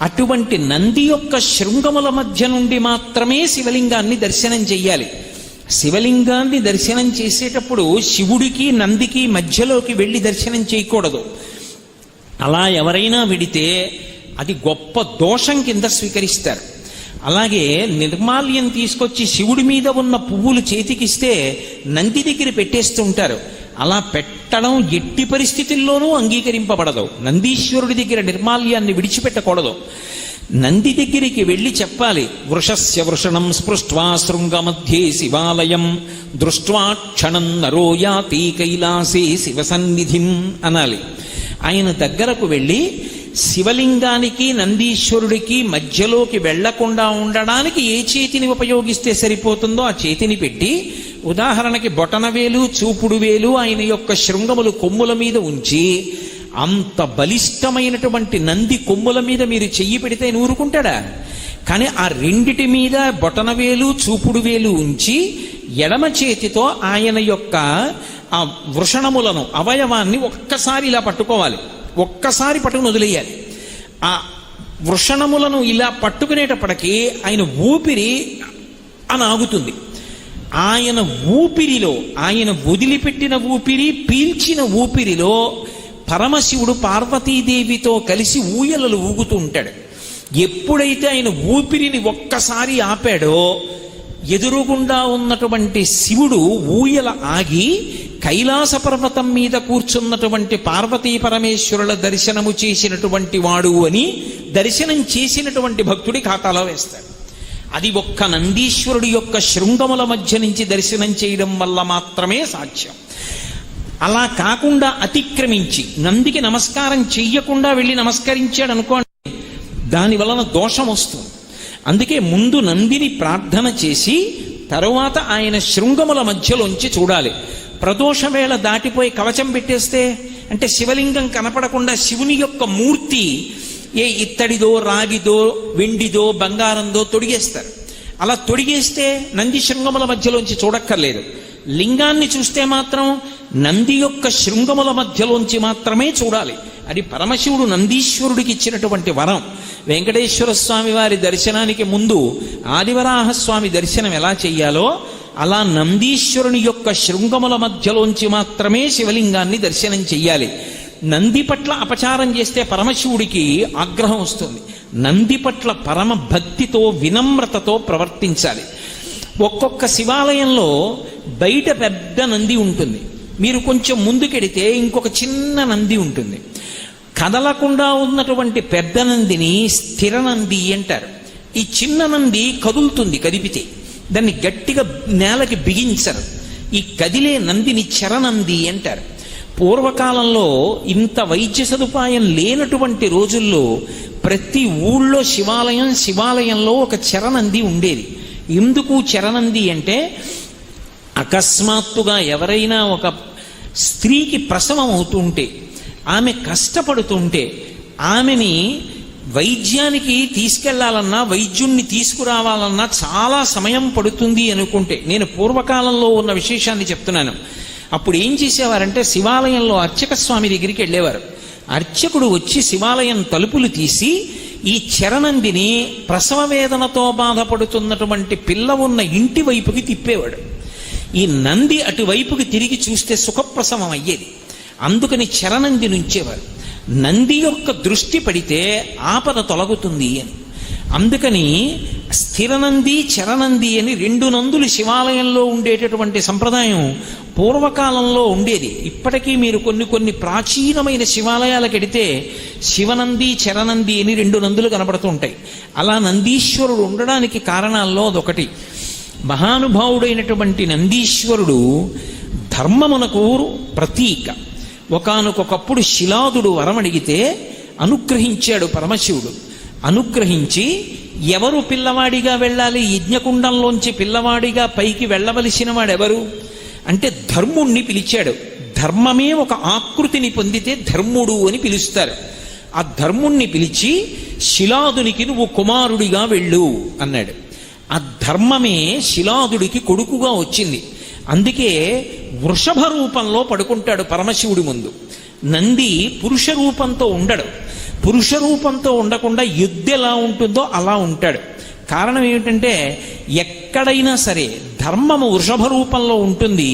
అటువంటి నంది యొక్క శృంగముల మధ్య నుండి మాత్రమే శివలింగాన్ని దర్శనం చెయ్యాలి. శివలింగాన్ని దర్శనం చేసేటప్పుడు శివుడికి నందికి మధ్యలోకి వెళ్ళి దర్శనం చేయకూడదు. అలా ఎవరైనా విడితే అది గొప్ప దోషం కింద స్వీకరిస్తారు. అలాగే నిర్మాల్యం తీసుకొచ్చి శివుడి మీద ఉన్న పువ్వులు చేతికిస్తే నంది దగ్గర పెట్టేస్తుంటారు. అలా పెట్టడం ఎట్టి పరిస్థితుల్లోనూ అంగీకరింపబడదు. నందీశ్వరుడి దగ్గర నిర్మాల్యాన్ని విడిచిపెట్టకూడదు. నంది దగ్గరికి వెళ్ళి చెప్పాలి, వృషస్య వృషణం స్పృష్ట్వా శృంగమధ్యే శివాలయం దృష్ట్వా క్షణం నరో యాతి కైలాసే శివసన్నిధిం అనాలి. ఆయన దగ్గరకు వెళ్ళి శివలింగానికి నందీశ్వరుడికి మధ్యలోకి వెళ్లకుండా ఉండడానికి ఏ చేతిని ఉపయోగిస్తే సరిపోతుందో ఆ చేతిని పెట్టి, ఉదాహరణకి బొటనవేలు చూపుడు వేలు ఆయన యొక్క శృంగములు కొమ్ముల మీద ఉంచి, అంత బలిష్టమైనటువంటి నంది కొమ్ముల మీద మీరు చెయ్యి పెడితే ఊరుకుంటాడా? కానీ ఆ రెండిటి మీద బొటనవేలు చూపుడు వేలు ఉంచి ఎడమ చేతితో ఆయన యొక్క ఆ వృషణములను, అవయవాన్ని ఒక్కసారి ఇలా పట్టుకోవాలి, ఒక్కసారి పట్టుకుని వదిలేయాలి. ఆ వృషణములను ఇలా పట్టుకునేటప్పటికీ ఆయన ఊపిరి అని ఆగుతుంది. ఆయన ఊపిరిలో, ఆయన వదిలిపెట్టిన ఊపిరి, పీల్చిన ఊపిరిలో పరమశివుడు పార్వతీదేవితో కలిసి ఊయలలు ఊగుతూ ఉంటాడు. ఎప్పుడైతే ఆయన ఊపిరిని ఒక్కసారి ఆపాడో ఎదురుగుండా ఉన్నటువంటి శివుడు ఊయల ఆగి కైలాస పర్వతం మీద కూర్చున్నటువంటి పార్వతీ పరమేశ్వరుల దర్శనము చేసినటువంటి వాడు అని దర్శనం చేసినటువంటి భక్తుడి ఖాతాలో వేస్తాడు. అది ఒక్క నందీశ్వరుడి యొక్క శృంగముల మధ్య నుంచి దర్శనం చేయడం వల్ల మాత్రమే సాధ్యం. అలా కాకుండా అతిక్రమించి నందికి నమస్కారం చెయ్యకుండా వెళ్ళి నమస్కరించాడు అనుకోండి, దాని వలన దోషం వస్తుంది. అందుకే ముందు నందిని ప్రార్థన చేసి తరువాత ఆయన శృంగముల మధ్యలోంచి చూడాలి. ప్రదోషవేళ దాటిపోయి కవచం పెట్టేస్తే, అంటే శివలింగం కనపడకుండా శివుని యొక్క మూర్తి ఏ ఇత్తడిదో రాగిదో వెండిదో బంగారందో తొడిగేస్తారు. అలా తొడిగేస్తే నంది శృంగముల మధ్యలోంచి చూడక్కర్లేదు. లింగాన్ని చూస్తే మాత్రం నంది యొక్క శృంగముల మధ్యలోంచి మాత్రమే చూడాలి. అది పరమశివుడు నందీశ్వరుడికి ఇచ్చినటువంటి వరం. వెంకటేశ్వర స్వామి వారి దర్శనానికి ముందు ఆదివరాహస్వామి దర్శనం ఎలా చెయ్యాలో అలా నందీశ్వరుని యొక్క శృంగముల మధ్యలోంచి మాత్రమే శివలింగాన్ని దర్శనం చెయ్యాలి. నంది పట్ల అపచారం చేస్తే పరమశివుడికి ఆగ్రహం వస్తుంది. నంది పట్ల పరమ భక్తితో వినమ్రతతో ప్రవర్తించాలి. ఒక్కొక్క శివాలయంలో బయట పెద్ద నంది ఉంటుంది, మీరు కొంచెం ముందుకెడితే ఇంకొక చిన్న నంది ఉంటుంది. కదలకుండా ఉన్నటువంటి పెద్ద నందిని స్థిర నంది అంటారు. ఈ చిన్న నంది కదులుతుంది కదిపితే, దాన్ని గట్టిగా నేలకి బిగించరు. ఈ కదిలే నందిని చరనంది అంటారు. పూర్వకాలంలో ఇంత వైద్య సదుపాయం లేనటువంటి రోజుల్లో ప్రతి ఊళ్ళో శివాలయంలో ఒక చరనంది ఉండేది. ఎందుకు చరనంది అంటే, అకస్మాత్తుగా ఎవరైనా ఒక స్త్రీకి ప్రసవం అవుతుంటే, ఆమె కష్టపడుతుంటే, ఆమెని వైద్యానికి తీసుకెళ్లాలన్నా, వైద్యుణ్ణి తీసుకురావాలన్నా చాలా సమయం పడుతుంది అనుకుంటే, నేను పూర్వకాలంలో ఉన్న విశేషాన్ని చెప్తున్నాను. అప్పుడు ఏం చేసేవారంటే, శివాలయంలో అర్చక స్వామి దగ్గరికి వెళ్ళేవారు. అర్చకుడు వచ్చి శివాలయం తలుపులు తీసి ఈ చరనందిని ప్రసవ వేదనతో బాధపడుతున్నటువంటి పిల్ల ఉన్న ఇంటి వైపుకి తిప్పేవాడు. ఈ నంది అటువైపుకి తిరిగి చూస్తే సుఖప్రసవం అయ్యేది. అందుకని చరనంది నుంచేవారు. నంది యొక్క దృష్టి పడితే ఆపద తొలగుతుంది అని. అందుకని స్థిరనంది, చరనంది అని 2 నందులు శివాలయంలో ఉండేటటువంటి సంప్రదాయం పూర్వకాలంలో ఉండేది. ఇప్పటికీ మీరు కొన్ని ప్రాచీనమైన శివాలయాలకు వెడితే శివనంది, చరనంది అని 2 నందులు కనబడుతూ ఉంటాయి. అలా నందీశ్వరుడు ఉండడానికి కారణాల్లో అదొకటి. మహానుభావుడైనటువంటి నందీశ్వరుడు ధర్మమునకు ప్రతీక. ఒకానొకప్పుడు శిలాదుడు వరమడిగితే అనుగ్రహించాడు పరమశివుడు. అనుగ్రహించి ఎవరు పిల్లవాడిగా వెళ్ళాలి, యజ్ఞకుండంలోంచి పిల్లవాడిగా పైకి వెళ్ళవలసిన వాడెవరు అంటే ధర్ముణ్ణి పిలిచాడు. ధర్మమే ఒక ఆకృతిని పొందితే ధర్ముడు అని పిలుస్తారు. ఆ ధర్ముణ్ణి పిలిచి శిలాదునికి నువ్వు కుమారుడిగా వెళ్ళు అన్నాడు. ఆ ధర్మమే శిలాదుడికి కొడుకుగా వచ్చింది. అందుకే వృషభ రూపంలో పడుకుంటాడు పరమశివుడి ముందు. నంది పురుష రూపంతో ఉండడు. పురుష రూపంతో ఉండకుండా ఎద్దు ఎలా ఉంటుందో అలా ఉంటాడు. కారణం ఏమిటంటే, ఎక్కడైనా సరే ధర్మము వృషభ రూపంలో ఉంటుంది,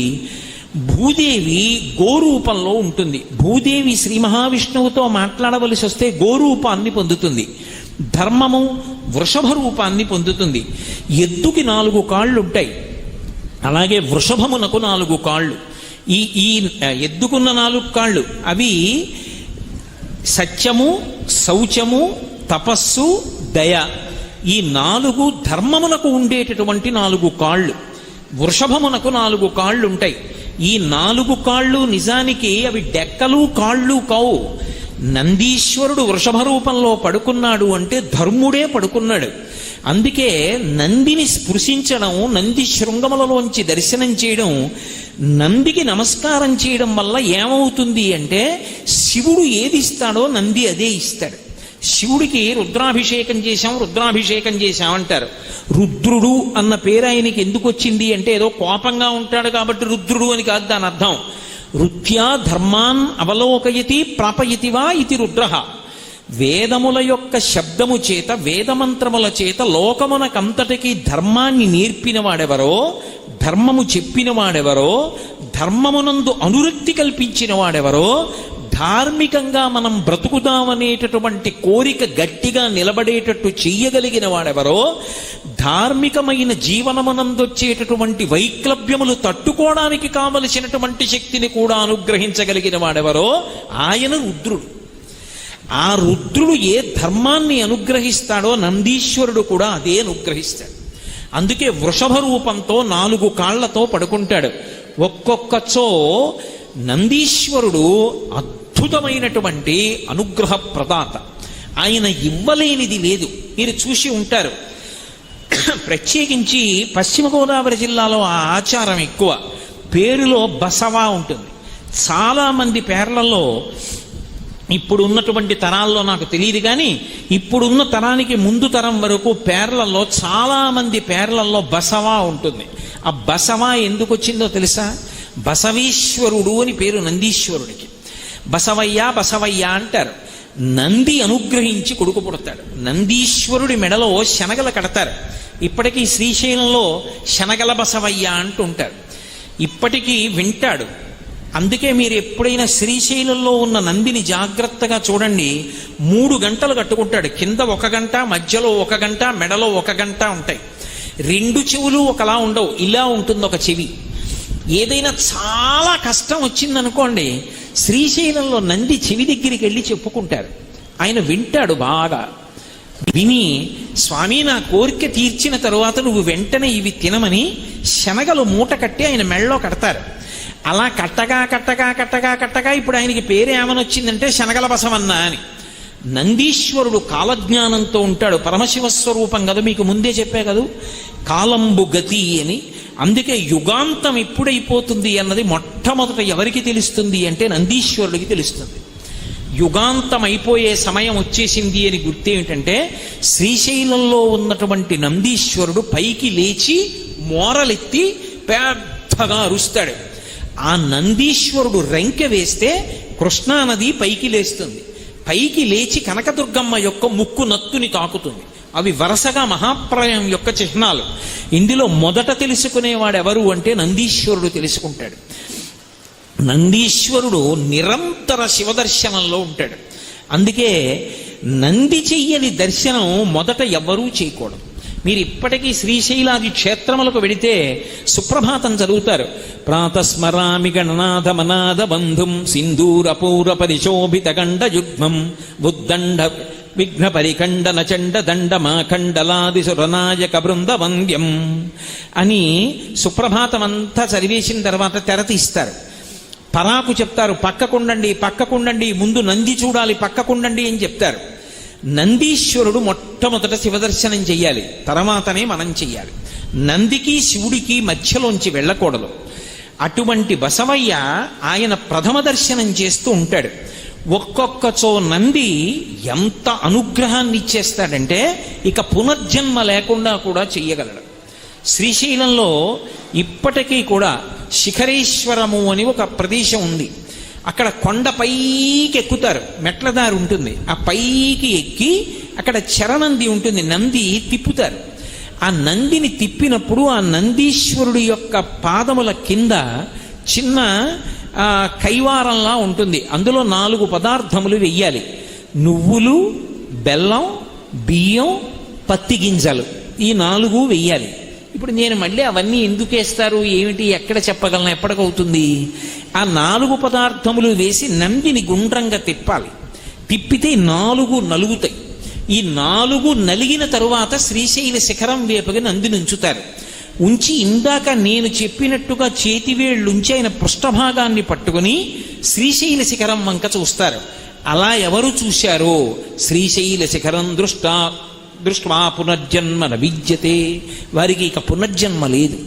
భూదేవి గోరూపంలో ఉంటుంది. భూదేవి శ్రీ మహావిష్ణువుతో మాట్లాడవలసి వస్తే గోరూపాన్ని పొందుతుంది. ధర్మము వృషభ రూపాన్ని పొందుతుంది. ఎద్దుకి 4 కాళ్ళు ఉంటాయి, అలాగే వృషభమునకు 4 కాళ్ళు. ఈ ఎద్దుకున్న 4 కాళ్ళు అవి సత్యము, శౌచము, తపస్సు, దయ. ఈ 4 ధర్మమునకు ఉండేటటువంటి 4 కాళ్ళు. వృషభమునకు 4 కాళ్ళు ఉంటాయి. ఈ 4 కాళ్ళు నిజానికి అవి డెక్కలు కాళ్ళు కావు. నందీశ్వరుడు వృషభ రూపంలో పడుకున్నాడు అంటే ధర్ముడే పడుకున్నాడు. అందుకే నందిని స్పృశించడం, నంది శృంగములలోంచి దర్శనం చేయడం, నందికి నమస్కారం చేయడం వల్ల ఏమవుతుంది అంటే, శివుడు ఏది ఇస్తాడో నంది అదే ఇస్తాడు. శివుడికి రుద్రాభిషేకం చేశాం అంటారు. రుద్రుడు అన్న పేరు ఆయనకి ఎందుకు వచ్చింది అంటే, ఏదో కోపంగా ఉంటాడు కాబట్టి రుద్రుడు అని కాదు దాని అర్థం. రుత్యా ధర్మాన్ అవలోకయతి ప్రాపయతివా ఇది రుద్రః. వేదముల యొక్క శబ్దము చేత, వేదమంత్రముల చేత లోకమునకంతటికీ ధర్మాన్ని నేర్పిన వాడెవరో, ధర్మము చెప్పిన వాడెవరో, ధర్మమునందు అనురక్తి కల్పించిన వాడెవరో, ధార్మికంగా మనం బ్రతుకుదామనేటటువంటి కోరిక గట్టిగా నిలబడేటట్టు చెయ్యగలిగిన వాడెవరో, ధార్మికమైన జీవనమునందొచ్చేటటువంటి వైక్లభ్యములు తట్టుకోవడానికి కావలసినటువంటి శక్తిని కూడా అనుగ్రహించగలిగిన వాడెవరో ఆయన రుద్రుడు. ఆ రుద్రుడు ఏ ధర్మాన్ని అనుగ్రహిస్తాడో నందీశ్వరుడు కూడా అదే అనుగ్రహిస్తాడు. అందుకే వృషభ రూపంతో 4 కాళ్లతో పడుకుంటాడు. ఒక్కొక్కచో నందీశ్వరుడు అద్భుతమైనటువంటి అనుగ్రహ ప్రదాత. ఆయన ఇవ్వలేనిది లేదు. మీరు చూసి ఉంటారు, ప్రత్యేకించి పశ్చిమ గోదావరి జిల్లాలో ఆ ఆచారం ఎక్కువ. పేరులో బసవా ఉంటుంది. చాలామంది పేర్లలో, ఇప్పుడు ఉన్నటువంటి తరాల్లో నాకు తెలియదు కానీ ఇప్పుడున్న తరానికి ముందు తరం వరకు పేర్లలో, చాలామంది పేర్లలో బసవా ఉంటుంది. ఆ బసవా ఎందుకు వచ్చిందో తెలుసా? బసవేశ్వరుడు అని పేరు నందీశ్వరుడికి. బసవయ్య అంటారు. నంది అనుగ్రహించి కొడుకు పుడతాడు. నందీశ్వరుడి మెడలో శనగలు కడతారు. ఇప్పటికీ శ్రీశైలంలో శనగల బసవయ్య అంటుంటారు. ఇప్పటికీ వింటాడు. అందుకే మీరు ఎప్పుడైనా శ్రీశైలంలో ఉన్న నందిని జాగ్రత్తగా చూడండి. 3 గంటలు కట్టుకుంటాడు. కింద 1 గంట, మధ్యలో 1 గంట, మెడలో 1 గంట ఉంటాయి. 2 చెవులు ఒకలా ఉండవు, ఇలా ఉంటుంది ఒక చెవి. ఏదైనా చాలా కష్టం వచ్చిందనుకోండి, శ్రీశైలంలో నంది చెవి దగ్గరికి వెళ్ళి చెప్పుకుంటారు. ఆయన వింటాడు బాగా. విని, స్వామి నా కోరిక తీర్చిన తరువాత నువ్వు వెంటనే ఇవి తినమని శనగలు మూట కట్టి ఆయన మెళ్ళలో కడతారు. అలా కట్టగా కట్టగా కట్టగా కట్టగా ఇప్పుడు ఆయనకి పేరు ఏమనొచ్చిందంటే శనగల బసవన్న అని. నందీశ్వరుడు కాలజ్ఞానంతో ఉంటాడు, పరమశివస్వరూపం కదా, మీకు ముందే చెప్పే కదా, కాలంబు గతి అని. అందుకే యుగాంతం ఎప్పుడైపోతుంది అన్నది మొట్టమొదట ఎవరికి తెలుస్తుంది అంటే నందీశ్వరుడికి తెలుస్తుంది. యుగాంతం అయిపోయే సమయం వచ్చేసింది అని గుర్తేమిటంటే, శ్రీశైలంలో ఉన్నటువంటి నందీశ్వరుడు పైకి లేచి మోరలెత్తి పెద్దగా అరుస్తాడు. ఆ నందీశ్వరుడు రెంకె వేస్తే కృష్ణానది పైకి లేస్తుంది. పైకి లేచి కనకదుర్గమ్మ యొక్క ముక్కు నత్తుని తాకుతుంది. అవి వరుసగా మహాప్రళయం యొక్క చిహ్నాలు. ఇందులో మొదట తెలుసుకునేవాడెవరు అంటే నందీశ్వరుడు తెలుసుకుంటాడు. నందీశ్వరుడు నిరంతర శివదర్శనంలో ఉంటాడు. అందుకే నంది చెయ్యని దర్శనం మొదట ఎవ్వరూ చేయకూడదు. మీరు ఇప్పటికీ శ్రీశైలాది క్షేత్రములకు వెడితే సుప్రభాతం చదువుతారు. ప్రాతస్మరామి గణనాథ మనాథ బంధుం సింధూరపూర పరిశోభిత గండ యుగ్మం బుద్దండ విఘ్న పరిఖండన చండ దండమాఖండలాది సురనాయక బృంద వంద్యం అని సుప్రభాతమంతా చదివేసిన తర్వాత తెర తీస్తారు. పరాకు చెప్తారు, పక్కకుండండి పక్కకుండండి, ముందు నంది చూడాలి, పక్కకుండండి అని చెప్తారు. నందీశ్వరుడు మొట్టమొదట శివదర్శనం చెయ్యాలి, తర్వాతనే మనం చెయ్యాలి. నందికి శివుడికి మధ్యలోంచి వెళ్ళకూడదు. అటువంటి బసవయ్య ఆయన ప్రథమ దర్శనం చేస్తూ ఉంటాడు. ఒక్కొక్కచో నంది ఎంత అనుగ్రహాన్ని ఇచ్చేస్తాడంటే ఇక పునర్జన్మ లేకుండా కూడా చెయ్యగలడు. శ్రీశైలంలో ఇప్పటికీ కూడా శిఖరేశ్వరము అని ఒక ప్రదేశం ఉంది. అక్కడ కొండ పైకి ఎక్కుతారు, మెట్లదారి ఉంటుంది. ఆ పైకి ఎక్కి అక్కడ చరణంది ఉంటుంది, నంది తిప్పుతారు. ఆ నందిని తిప్పినప్పుడు ఆ నందీశ్వరుడి యొక్క పాదముల కింద చిన్న కైవారంలా ఉంటుంది. అందులో 4 పదార్థములు వెయ్యాలి: నువ్వులు, బెల్లం, బియ్యం, పత్తి గింజలు. ఈ 4 వెయ్యాలి. ఇప్పుడు నేను మళ్ళీ అవన్నీ ఎందుకు వేస్తారు ఏమిటి ఎక్కడ చెప్పగలను, ఎప్పటికవుతుంది? ఆ 4 పదార్థములు వేసి నందిని గుండ్రంగా తిప్పాలి. తిప్పితే 4 నలుగుతాయి. ఈ 4 నలిగిన తరువాత శ్రీశైల శిఖరం వేపుగా నందిని ఉంచుతారు. ఉంచి ఇందాక నేను చెప్పినట్టుగా చేతివేళ్లుంచి ఆయన పృష్ఠభాగాన్ని పట్టుకుని శ్రీశైల శిఖరం వంక చూస్తారు. అలా ఎవరు చూశారో శ్రీశైల శిఖరం దృష్ట్వా పునర్జన్మ న విద్యతే, వారికి ఇక పునర్జన్మ లేదు.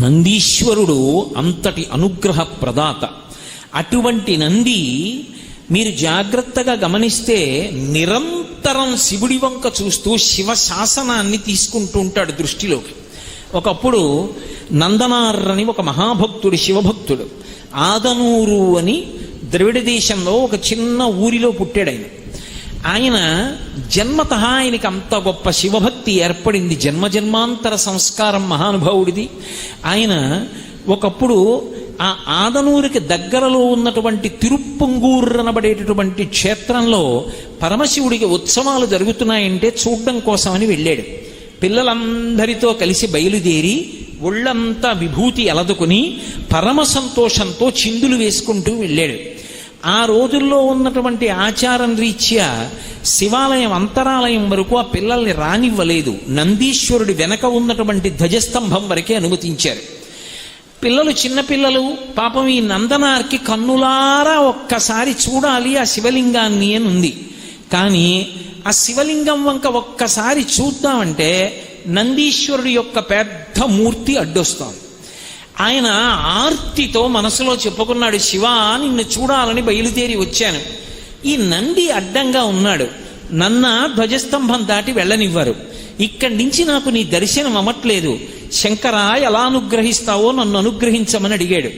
నందీశ్వరుడు అంతటి అనుగ్రహ ప్రదాత. అటువంటి నంది మీరు జాగ్రత్తగా గమనిస్తే నిరంతరం శివుడి వంక చూస్తూ శివ శాసనాన్ని తీసుకుంటూ ఉంటాడు దృష్టిలోకి. ఒకప్పుడు నందనార్ అని ఒక మహాభక్తుడు, శివభక్తుడు, ఆదనూరు అని ద్రవిడ దేశంలో ఒక చిన్న ఊరిలో పుట్టాడు ఆయన. ఆయన జన్మత ఆయనకి అంత గొప్ప శివభక్తి ఏర్పడింది, జన్మజన్మాంతర సంస్కారం మహానుభావుడిది. ఆయన ఒకప్పుడు ఆ ఆదనూరికి దగ్గరలో ఉన్నటువంటి తిరుప్పంగూర్ అనబడేటటువంటి క్షేత్రంలో పరమశివుడికి ఉత్సవాలు జరుగుతున్నాయంటే చూడడం కోసమని వెళ్ళాడు. పిల్లలందరితో కలిసి బయలుదేరి ఒళ్ళంతా విభూతి అలదుకుని పరమ సంతోషంతో చిందులు వేసుకుంటూ వెళ్ళాడు. ఆ రోజుల్లో ఉన్నటువంటి ఆచారం రీత్యా శివాలయం అంతరాలయం వరకు ఆ పిల్లల్ని రానివ్వలేదు. నందీశ్వరుడి వెనక ఉన్నటువంటి ధ్వజస్తంభం వరకే అనుమతించారు. పిల్లలు, చిన్నపిల్లలు పాపం ఈ నందనార్కి కన్నులారా ఒక్కసారి చూడాలి ఆ శివలింగాన్ని అని ఉంది. కానీ ఆ శివలింగం వంక ఒక్కసారి చూద్దామంటే నందీశ్వరుడి యొక్క పెద్ద మూర్తి అడ్డొస్తాం. ఆయన ఆర్తితో మనసులో చెప్పుకున్నాడు, శివా నిన్ను చూడాలని బయలుదేరి వచ్చాను. ఈ నంది అడ్డంగా ఉన్నాడు, నన్న ధ్వజస్తంభం దాటి వెళ్ళనివ్వరు. ఇక్కడి నుంచి నాకు నీ దర్శనం అవ్వట్లేదు, శంకరా ఎలా అనుగ్రహిస్తావో నన్ను అనుగ్రహించమని అడిగాడు.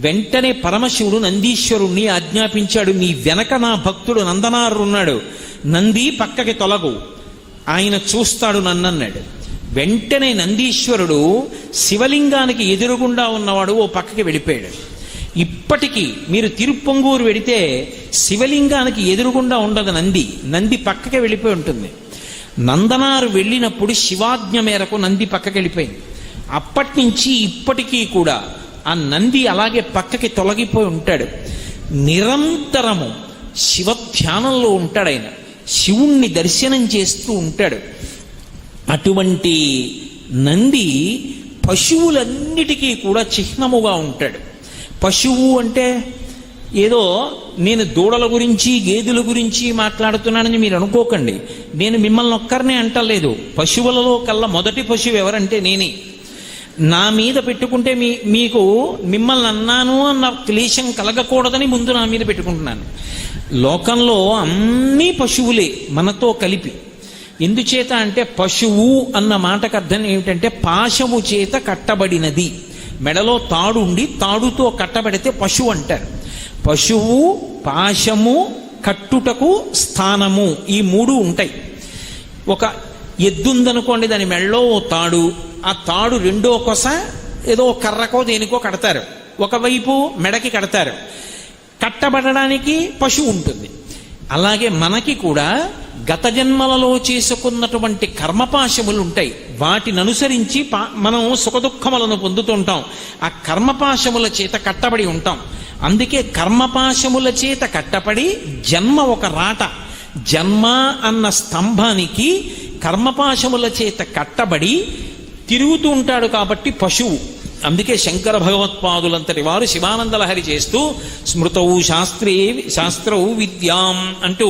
వెంటనే పరమశివుడు నందీశ్వరుణ్ణి ఆజ్ఞాపించాడు, నీ వెనక నా భక్తుడు నందనారున్నాడు, నంది పక్కకి తొలగు, ఆయన చూస్తాడు నన్నన్నాడు. వెంటనే నందీశ్వరుడు శివలింగానికి ఎదురుగుండా ఉన్నవాడు ఓ పక్కకి వెళ్ళిపోయాడు. ఇప్పటికీ మీరు తిరుప్పంగూరు వెడితే శివలింగానికి ఎదురుగుండా ఉండదు నంది, నంది పక్కకి వెళ్ళిపోయి ఉంటుంది. నందనారు వెళ్ళినప్పుడు శివాజ్ఞ మేరకు నంది పక్కకి వెళ్ళిపోయింది. అప్పటి నుంచి ఇప్పటికీ కూడా ఆ నంది అలాగే పక్కకి తొలగిపోయి ఉంటాడు. నిరంతరము శివధ్యానంలో ఉంటాడు ఆయన. శివుణ్ణి దర్శనం చేస్తూ ఉంటాడు. అటువంటి నంది పశువులన్నిటికీ కూడా చిహ్నముగా ఉంటాడు. పశువు అంటే ఏదో నేను దూడల గురించి గేదెల గురించి మాట్లాడుతున్నానని మీరు అనుకోకండి. నేను మిమ్మల్ని ఒక్కరినే అంటలేదు. పశువులలో కల్లా మొదటి పశువు ఎవరంటే నేనే. నా మీద పెట్టుకుంటే మీకు మిమ్మల్ని అన్నాను అన్న క్లేశం కలగకూడదని ముందు నా మీద పెట్టుకుంటున్నాను. లోకంలో అన్నీ పశువులే మనతో కలిపి. ఎందుచేత అంటే పశువు అన్న మాటకు అర్థం ఏమిటంటే పాశము చేత కట్టబడినది. మెడలో తాడు ఉండి తాడుతో కట్టబడితే పశువు అంటారు. పశువు, పాశము, కట్టుటకు స్థానము, ఈ మూడు ఉంటాయి. ఒక ఎద్దుందనుకోండి, దాని మెడలో ఓ తాడు, ఆ తాడు రెండో కొస ఏదో కర్రకో దేనికో కడతారు, ఒకవైపు మెడకి కడతారు. కట్టబడడానికి పశువు ఉంటుంది. అలాగే మనకి కూడా గత జన్మలలో చేసుకున్నటువంటి కర్మపాశములు ఉంటాయి. వాటిని అనుసరించి మనం సుఖదుఖములను పొందుతుంటాం. ఆ కర్మపాశముల చేత కట్టబడి ఉంటాం. అందుకే కర్మపాశముల చేత కట్టబడి జన్మ ఒక రాట. జన్మ అన్న స్తంభానికి కర్మపాశముల చేత కట్టబడి తిరుగుతూ ఉంటాడు కాబట్టి పశువు. అందుకే శంకర భగవత్పాదులంతటి వారు శివానందలహరి చేస్తూ స్మృతౌ శాస్త్రౌ విద్యాం అంటూ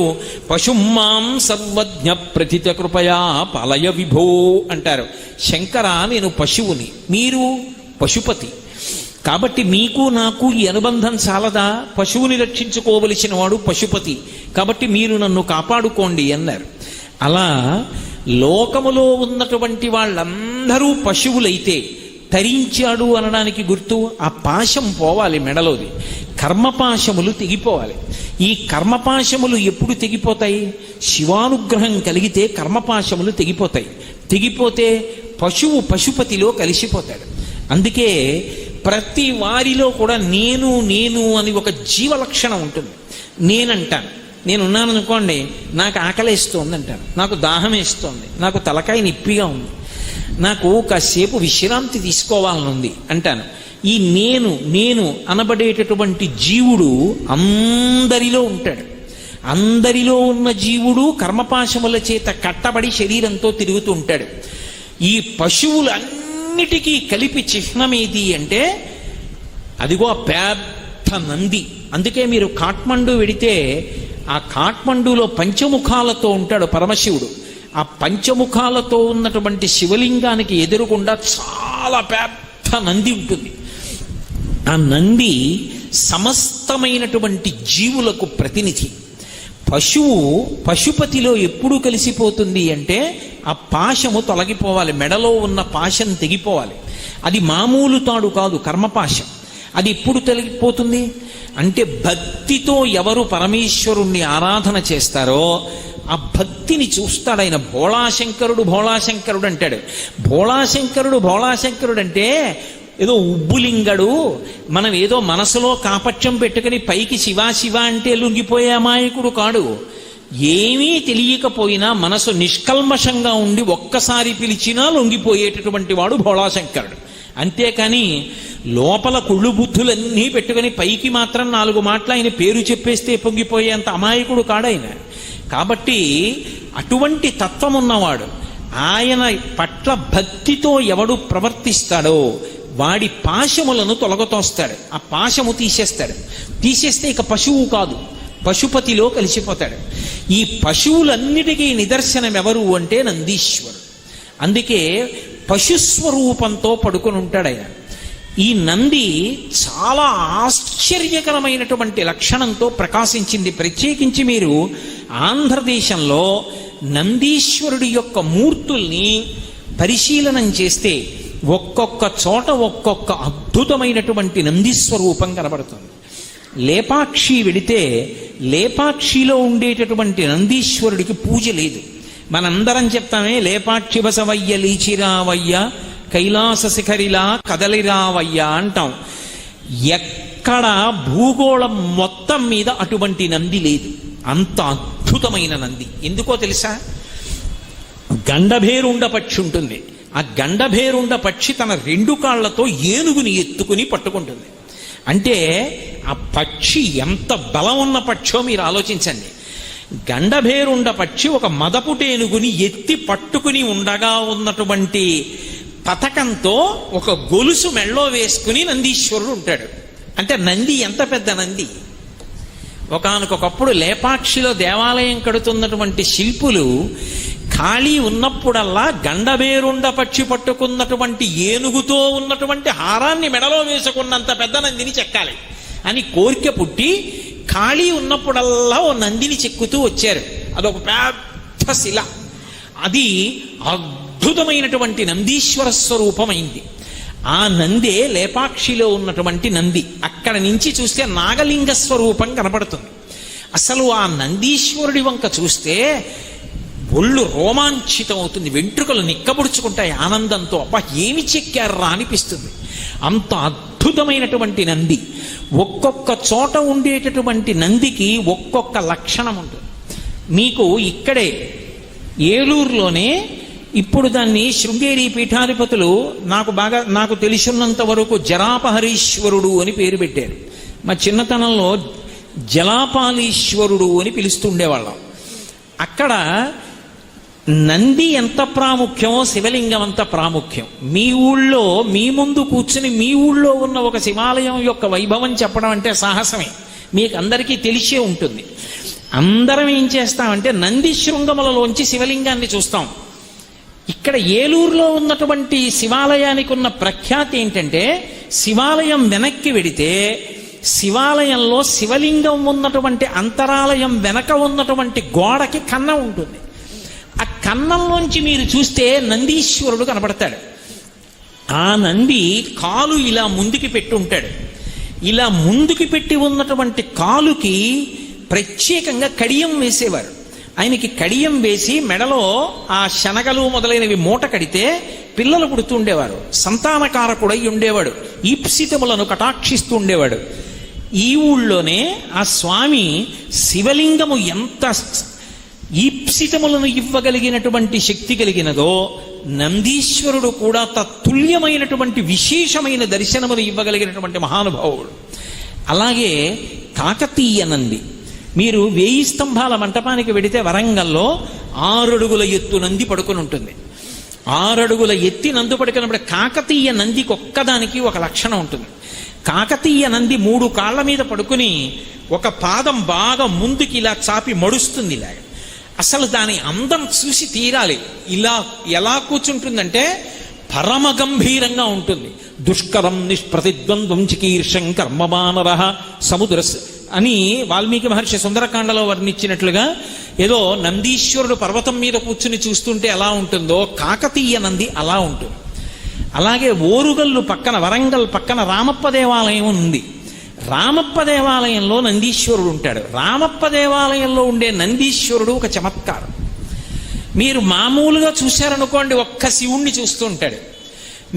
పశుమాం సర్వజ్ఞ ప్రథిత కృపయా పాలయ విభో అంటారు. శంకర, నేను పశువుని, మీరు పశుపతి. కాబట్టి మీకు నాకు ఈ అనుబంధం చాలదా? పశువుని రక్షించుకోవలసిన వాడు పశుపతి, కాబట్టి మీరు నన్ను కాపాడుకోండి అన్నారు. అలా లోకములో ఉన్నటువంటి వాళ్ళందరూ పశువులైతే తరించాడు అనడానికి గుర్తు ఆ పాశం పోవాలి మెడలోది. కర్మపాశములు తెగిపోవాలి. ఈ కర్మపాశములు ఎప్పుడు తెగిపోతాయి? శివానుగ్రహం కలిగితే కర్మపాశములు తెగిపోతాయి. తెగిపోతే పశువు పశుపతిలో కలిసిపోతాడు. అందుకే ప్రతి వారిలో కూడా నేను నేను అని ఒక జీవలక్షణం ఉంటుంది. నేనంటాను, నేనున్నాను అనుకోండి, నాకు ఆకలేస్తోంది అంటాను, నాకు దాహం వేస్తోంది, నాకు తలకాయ నిప్పిగా ఉంది, నాకు కాసేపు విశ్రాంతి తీసుకోవాలనుంది అంటాను. ఈ నేను నేను అనబడేటటువంటి జీవుడు అందరిలో ఉంటాడు. అందరిలో ఉన్న జీవుడు కర్మపాశముల చేత కట్టబడి శరీరంతో తిరుగుతూ ఉంటాడు. ఈ పశువులన్నిటికీ కలిపి చిహ్నమేది అంటే అదిగో ఆ పెద్ద నంది. అందుకే మీరు కాఠ్మండు వెడితే ఆ కాఠ్మండులో పంచముఖాలతో ఉంటాడు పరమశివుడు. ఆ పంచముఖాలతో ఉన్నటువంటి శివలింగానికి ఎదురుగుండా చాలా పెద్ద నంది ఉంటుంది. ఆ నంది సమస్తమైనటువంటి జీవులకు ప్రతినిధి. పశువు పశుపతిలో ఎప్పుడు కలిసిపోతుంది అంటే ఆ పాశము తొలగిపోవాలి, మెడలో ఉన్న పాశం తెగిపోవాలి. అది మామూలు తాడు కాదు, కర్మపాశం. అది ఎప్పుడు తొలగిపోతుంది అంటే భక్తితో ఎవరు పరమేశ్వరుణ్ణి ఆరాధన చేస్తారో ఆ భక్తిని చూస్తాడు ఆయన. భోళాశంకరుడు భోళాశంకరుడు అంటాడు. భోళాశంకరుడు అంటే ఏదో ఉబ్బులింగడు, మనం ఏదో మనసులో కాపట్యం పెట్టుకుని పైకి శివా శివ అంటే లొంగిపోయే అమాయకుడు కాడు. ఏమీ తెలియకపోయినా మనసు నిష్కల్మషంగా ఉండి ఒక్కసారి పిలిచినా లొంగిపోయేటటువంటి వాడు భోళాశంకరుడు. అంతేకాని లోపల కుళ్ళు బుద్ధులన్నీ పెట్టుకుని పైకి మాత్రం 4 మాటలు ఆయన పేరు చెప్పేస్తే పొంగిపోయేంత అమాయకుడు కాడాయన. కాబట్టి అటువంటి తత్వం ఉన్నవాడు. ఆయన పట్ల భక్తితో ఎవడు ప్రవర్తిస్తాడో వాడి పాశములను తొలగతోస్తాడు. ఆ పాశము తీసేస్తే ఇక పశువు కాదు, పశుపతిలో కలిసిపోతాడు. ఈ పశువులన్నిటికీ నిదర్శనం ఎవరు అంటే నందీశ్వరుడు. అందుకే పశుస్వరూపంతో పడుకొని ఉంటాడు ఆయన. ఈ నంది చాలా ఆశ్చర్యకరమైనటువంటి లక్షణంతో ప్రకాశించింది. ప్రత్యేకించి మీరు ఆంధ్రదేశంలో నందీశ్వరుడి యొక్క మూర్తుల్ని పరిశీలనం చేస్తే ఒక్కొక్క చోట ఒక్కొక్క అద్భుతమైనటువంటి నందీస్వరూపం కనబడుతుంది. లేపాక్షి వెడితే లేపాక్షిలో ఉండేటటువంటి నందీశ్వరుడికి పూజ లేదు. మనందరం చెప్తామే లేపాక్షి బసవయ్య లీచిరావయ్య కైలాస శిఖరిలా కదలిరావయ్యా అంటాం. ఎక్కడ భూగోళం మొత్తం మీద అటువంటి నంది లేదు. అంత అద్భుతమైన నంది. ఎందుకో తెలుసా? గండభేరుండ పక్షి ఉంటుంది. ఆ గండభేరుండ పక్షి తన 2 కాళ్లతో ఏనుగుని ఎత్తుకుని పట్టుకుంటుంది. అంటే ఆ పక్షి ఎంత బలం ఉన్న పక్షో మీరు ఆలోచించండి. గండభేరుండ పక్షి ఒక మదపుటేనుగుని ఎత్తి పట్టుకుని ఉండగా ఉన్నటువంటి పథకంతో ఒక గొలుసు మెళ్ళో వేసుకుని నందీశ్వరుడు ఉంటాడు. అంటే నంది ఎంత పెద్ద నంది! ఒకానొకప్పుడు లేపాక్షిలో దేవాలయం కడుతున్నటువంటి శిల్పులు ఖాళీ ఉన్నప్పుడల్లా గండబేరుండ పక్షి పట్టుకున్నటువంటి ఏనుగుతో ఉన్నటువంటి హారాన్ని మెడలో వేసుకున్నంత పెద్ద నందిని చెక్కాలి అని కోరిక పుట్టి ఖాళీ ఉన్నప్పుడల్లా ఓ నందిని చెక్కుతూ వచ్చారు. అదొక పెద్ద శిల. అది అద్భుతమైనటువంటి నందీశ్వర స్వరూపమైంది. ఆ నందే లేపాక్షిలో ఉన్నటువంటి నంది. అక్కడ నుంచి చూస్తే నాగలింగ స్వరూపం కనపడుతుంది. అసలు ఆ నందీశ్వరుడి వంక చూస్తే ఒళ్ళు రోమాంచితం అవుతుంది, వెంట్రుకలు నిక్కబుడుచుకుంటాయి ఆనందంతో. అబ్బా ఏమి చెక్కారా అనిపిస్తుంది. అంత అద్భుతమైనటువంటి నంది. ఒక్కొక్క చోట ఉండేటటువంటి నందికి ఒక్కొక్క లక్షణం ఉంటుంది. మీకు ఇక్కడే ఏలూరులోనే ఇప్పుడు దాన్ని శృంగేరి పీఠాధిపతులు నాకు తెలిసినంత వరకు జరాపహరీశ్వరుడు అని పేరు పెట్టారు. మా చిన్నతనంలో జలాపాలీశ్వరుడు అని పిలుస్తుండేవాళ్ళం. అక్కడ నంది ఎంత ప్రాముఖ్యమో శివలింగం అంత ప్రాముఖ్యం. మీ ఊళ్ళో మీ ముందు కూర్చుని మీ ఊళ్ళో ఉన్న ఒక శివాలయం యొక్క వైభవం చెప్పడం అంటే సాహసమే, మీకు అందరికీ తెలిసే ఉంటుంది. అందరం ఏం చేస్తామంటే నంది శృంగములలోంచి శివలింగాన్ని చూస్తాం. ఇక్కడ ఏలూరులో ఉన్నటువంటి శివాలయానికి ఉన్న ప్రఖ్యాతి ఏంటంటే, శివాలయం వెనక్కి వెడితే శివాలయంలో శివలింగం ఉన్నటువంటి అంతరాలయం వెనక ఉన్నటువంటి గోడకి కన్నం ఉంటుంది. ఆ కన్నంలోంచి మీరు చూస్తే నందీశ్వరుడు కనపడతాడు. ఆ నంది కాలు ఇలా ముందుకి పెట్టి ఉంటాడు. ఇలా ముందుకి పెట్టి ఉన్నటువంటి కాలుకి ప్రత్యేకంగా కడియం వేసేవారు. ఆయనకి కడియం వేసి మెడలో ఆ శనగలు మొదలైనవి మూట కడితే పిల్లలు పుడుతూ ఉండేవారు. సంతానకారకుడై ఉండేవాడు. ఈప్సితములను కటాక్షిస్తూ ఉండేవాడు. ఈ ఊళ్ళోనే ఆ స్వామి శివలింగము ఎంత ఈప్సితములను ఇవ్వగలిగినటువంటి శక్తి కలిగినదో, నందీశ్వరుడు కూడా తత్తుల్యమైనటువంటి విశేషమైన దర్శనములు ఇవ్వగలిగినటువంటి మహానుభావుడు. అలాగే కాకతీయ నంది. మీరు 1000 స్తంభాల మంటపానికి వెడితే వరంగల్లో 6 అడుగుల ఎత్తు నంది పడుకుని ఉంటుంది. 6 అడుగుల ఎత్తి నంది పడుకున్నప్పుడు కాకతీయ నందికి ఒక్కదానికి ఒక లక్షణం ఉంటుంది. కాకతీయ నంది 3 కాళ్ల మీద పడుకుని ఒక పాదం బాగా ముందుకి ఇలా చాపి మడుస్తుంది. ఇలా అసలు దాని అందం చూసి తీరాలి. ఇలా ఎలా కూర్చుంటుందంటే పరమ గంభీరంగా ఉంటుంది. దుష్కరం నిష్ప్రతిద్వంద్వం చికీర్షం కర్మమానర సముద్ర అని వాల్మీకి మహర్షి సుందరకాండలో వర్ణించినట్లుగా ఏదో నందీశ్వరుడు పర్వతం మీద కూర్చుని చూస్తుంటే ఎలా ఉంటుందో కాకతీయ నంది అలా ఉంటుంది. అలాగే ఓరుగల్లు పక్కన వరంగల్ పక్కన రామప్ప దేవాలయం ఉంది. రామప్ప దేవాలయంలో నందీశ్వరుడు ఉంటాడు. రామప్ప దేవాలయంలో ఉండే నందీశ్వరుడు ఒక చమత్కారం. మీరు మామూలుగా చూశారనుకోండి, ఒక్క శివుణ్ణి చూస్తూ ఉంటాడు.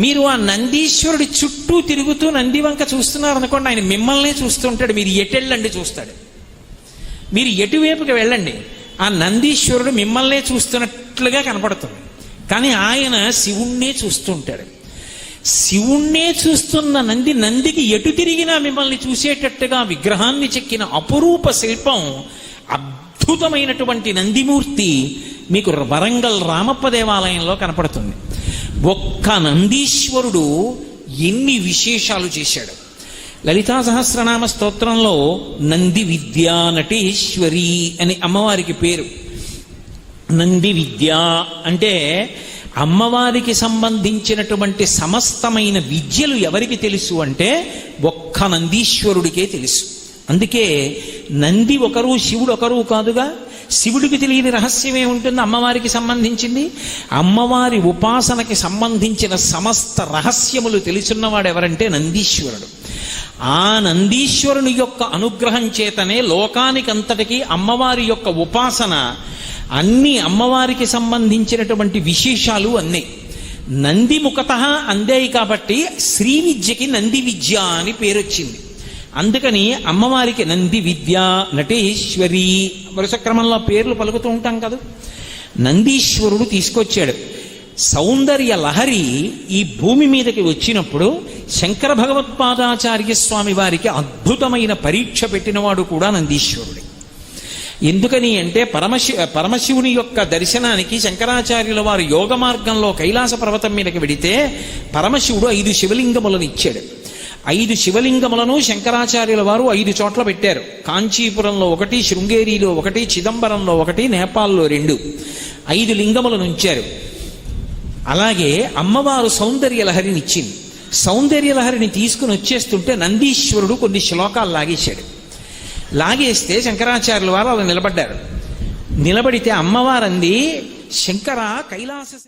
మీరు ఆ నందీశ్వరుడి చుట్టూ తిరుగుతూ నంది వంక చూస్తున్నారనుకోండి, ఆయన మిమ్మల్నే చూస్తూ ఉంటాడు. మీరు ఎటెళ్ళండి చూస్తాడు. మీరు ఎటువైపుకి వెళ్ళండి, ఆ నందీశ్వరుడు మిమ్మల్నే చూస్తున్నట్లుగా కనపడుతుంది. కానీ ఆయన శివుణ్ణే చూస్తూ ఉంటాడు. శివుణ్ణే చూస్తున్న నందికి ఎటు తిరిగినా మిమ్మల్ని చూసేటట్టుగా విగ్రహాన్ని చెక్కిన అపురూప శిల్పం, అద్భుతమైనటువంటి నందిమూర్తి మీకు వరంగల్ రామప్ప దేవాలయంలో కనపడుతుంది. ఒక్క నందీశ్వరుడు ఎన్ని విశేషాలు చేశాడు. లలితా సహస్రనామ స్తోత్రంలో నంది విద్యా నటేశ్వరి అని అమ్మవారికి పేరు. నంది విద్య అంటే అమ్మవారికి సంబంధించినటువంటి సమస్తమైన విద్యలు ఎవరికి తెలుసు అంటే ఒక్క నందీశ్వరుడికే తెలుసు. అందుకే నంది ఒకరు శివుడు ఒకరు కాదుగా. శివుడికి తెలియని రహస్యమే ఉంటుంది అమ్మవారికి సంబంధించింది. అమ్మవారి ఉపాసనకి సంబంధించిన సమస్త రహస్యములు తెలుసున్నవాడు ఎవరంటే నందీశ్వరుడు. ఆ నందీశ్వరుని యొక్క అనుగ్రహం చేతనే లోకానికంతటికీ అమ్మవారి యొక్క ఉపాసన, అన్ని అమ్మవారికి సంబంధించినటువంటి విశేషాలు అన్నీ నంది ముఖతః అందేయి. కాబట్టి శ్రీ విద్యకి నంది విద్య అని పేరు వచ్చింది. అందుకని అమ్మవారికి నంది విద్య నటేశ్వరి వరుస క్రమంలో పేర్లు పలుకుతూ ఉంటాం కదా. నందీశ్వరుడు తీసుకొచ్చాడు. సౌందర్య లహరి ఈ భూమి మీదకి వచ్చినప్పుడు శంకర భగవత్పాదాచార్య స్వామి వారికి అద్భుతమైన పరీక్ష పెట్టినవాడు కూడా నందీశ్వరుడే. ఎందుకని అంటే పరమశివుని యొక్క దర్శనానికి శంకరాచార్యుల వారు యోగ మార్గంలో కైలాస పర్వతం మీదకి వెడితే పరమశివుడు 5 శివలింగములను ఇచ్చాడు. 5 శివలింగములను శంకరాచార్యుల వారు 5 చోట్ల పెట్టారు. కాంచీపురంలో 1, శృంగేరిలో 1, చిదంబరంలో 1, నేపాల్లో 2, 5 లింగములను ఉంచారు. అలాగే అమ్మవారు సౌందర్య లహరిని ఇచ్చింది. సౌందర్య లహరిని తీసుకుని వచ్చేస్తుంటే నందీశ్వరుడు కొన్ని శ్లోకాలు లాగేశాడు. లాగేస్తే శంకరాచార్యుల వారు అలా నిలబడ్డారు. నిలబడితే అమ్మవారంది, శంకర కైలాస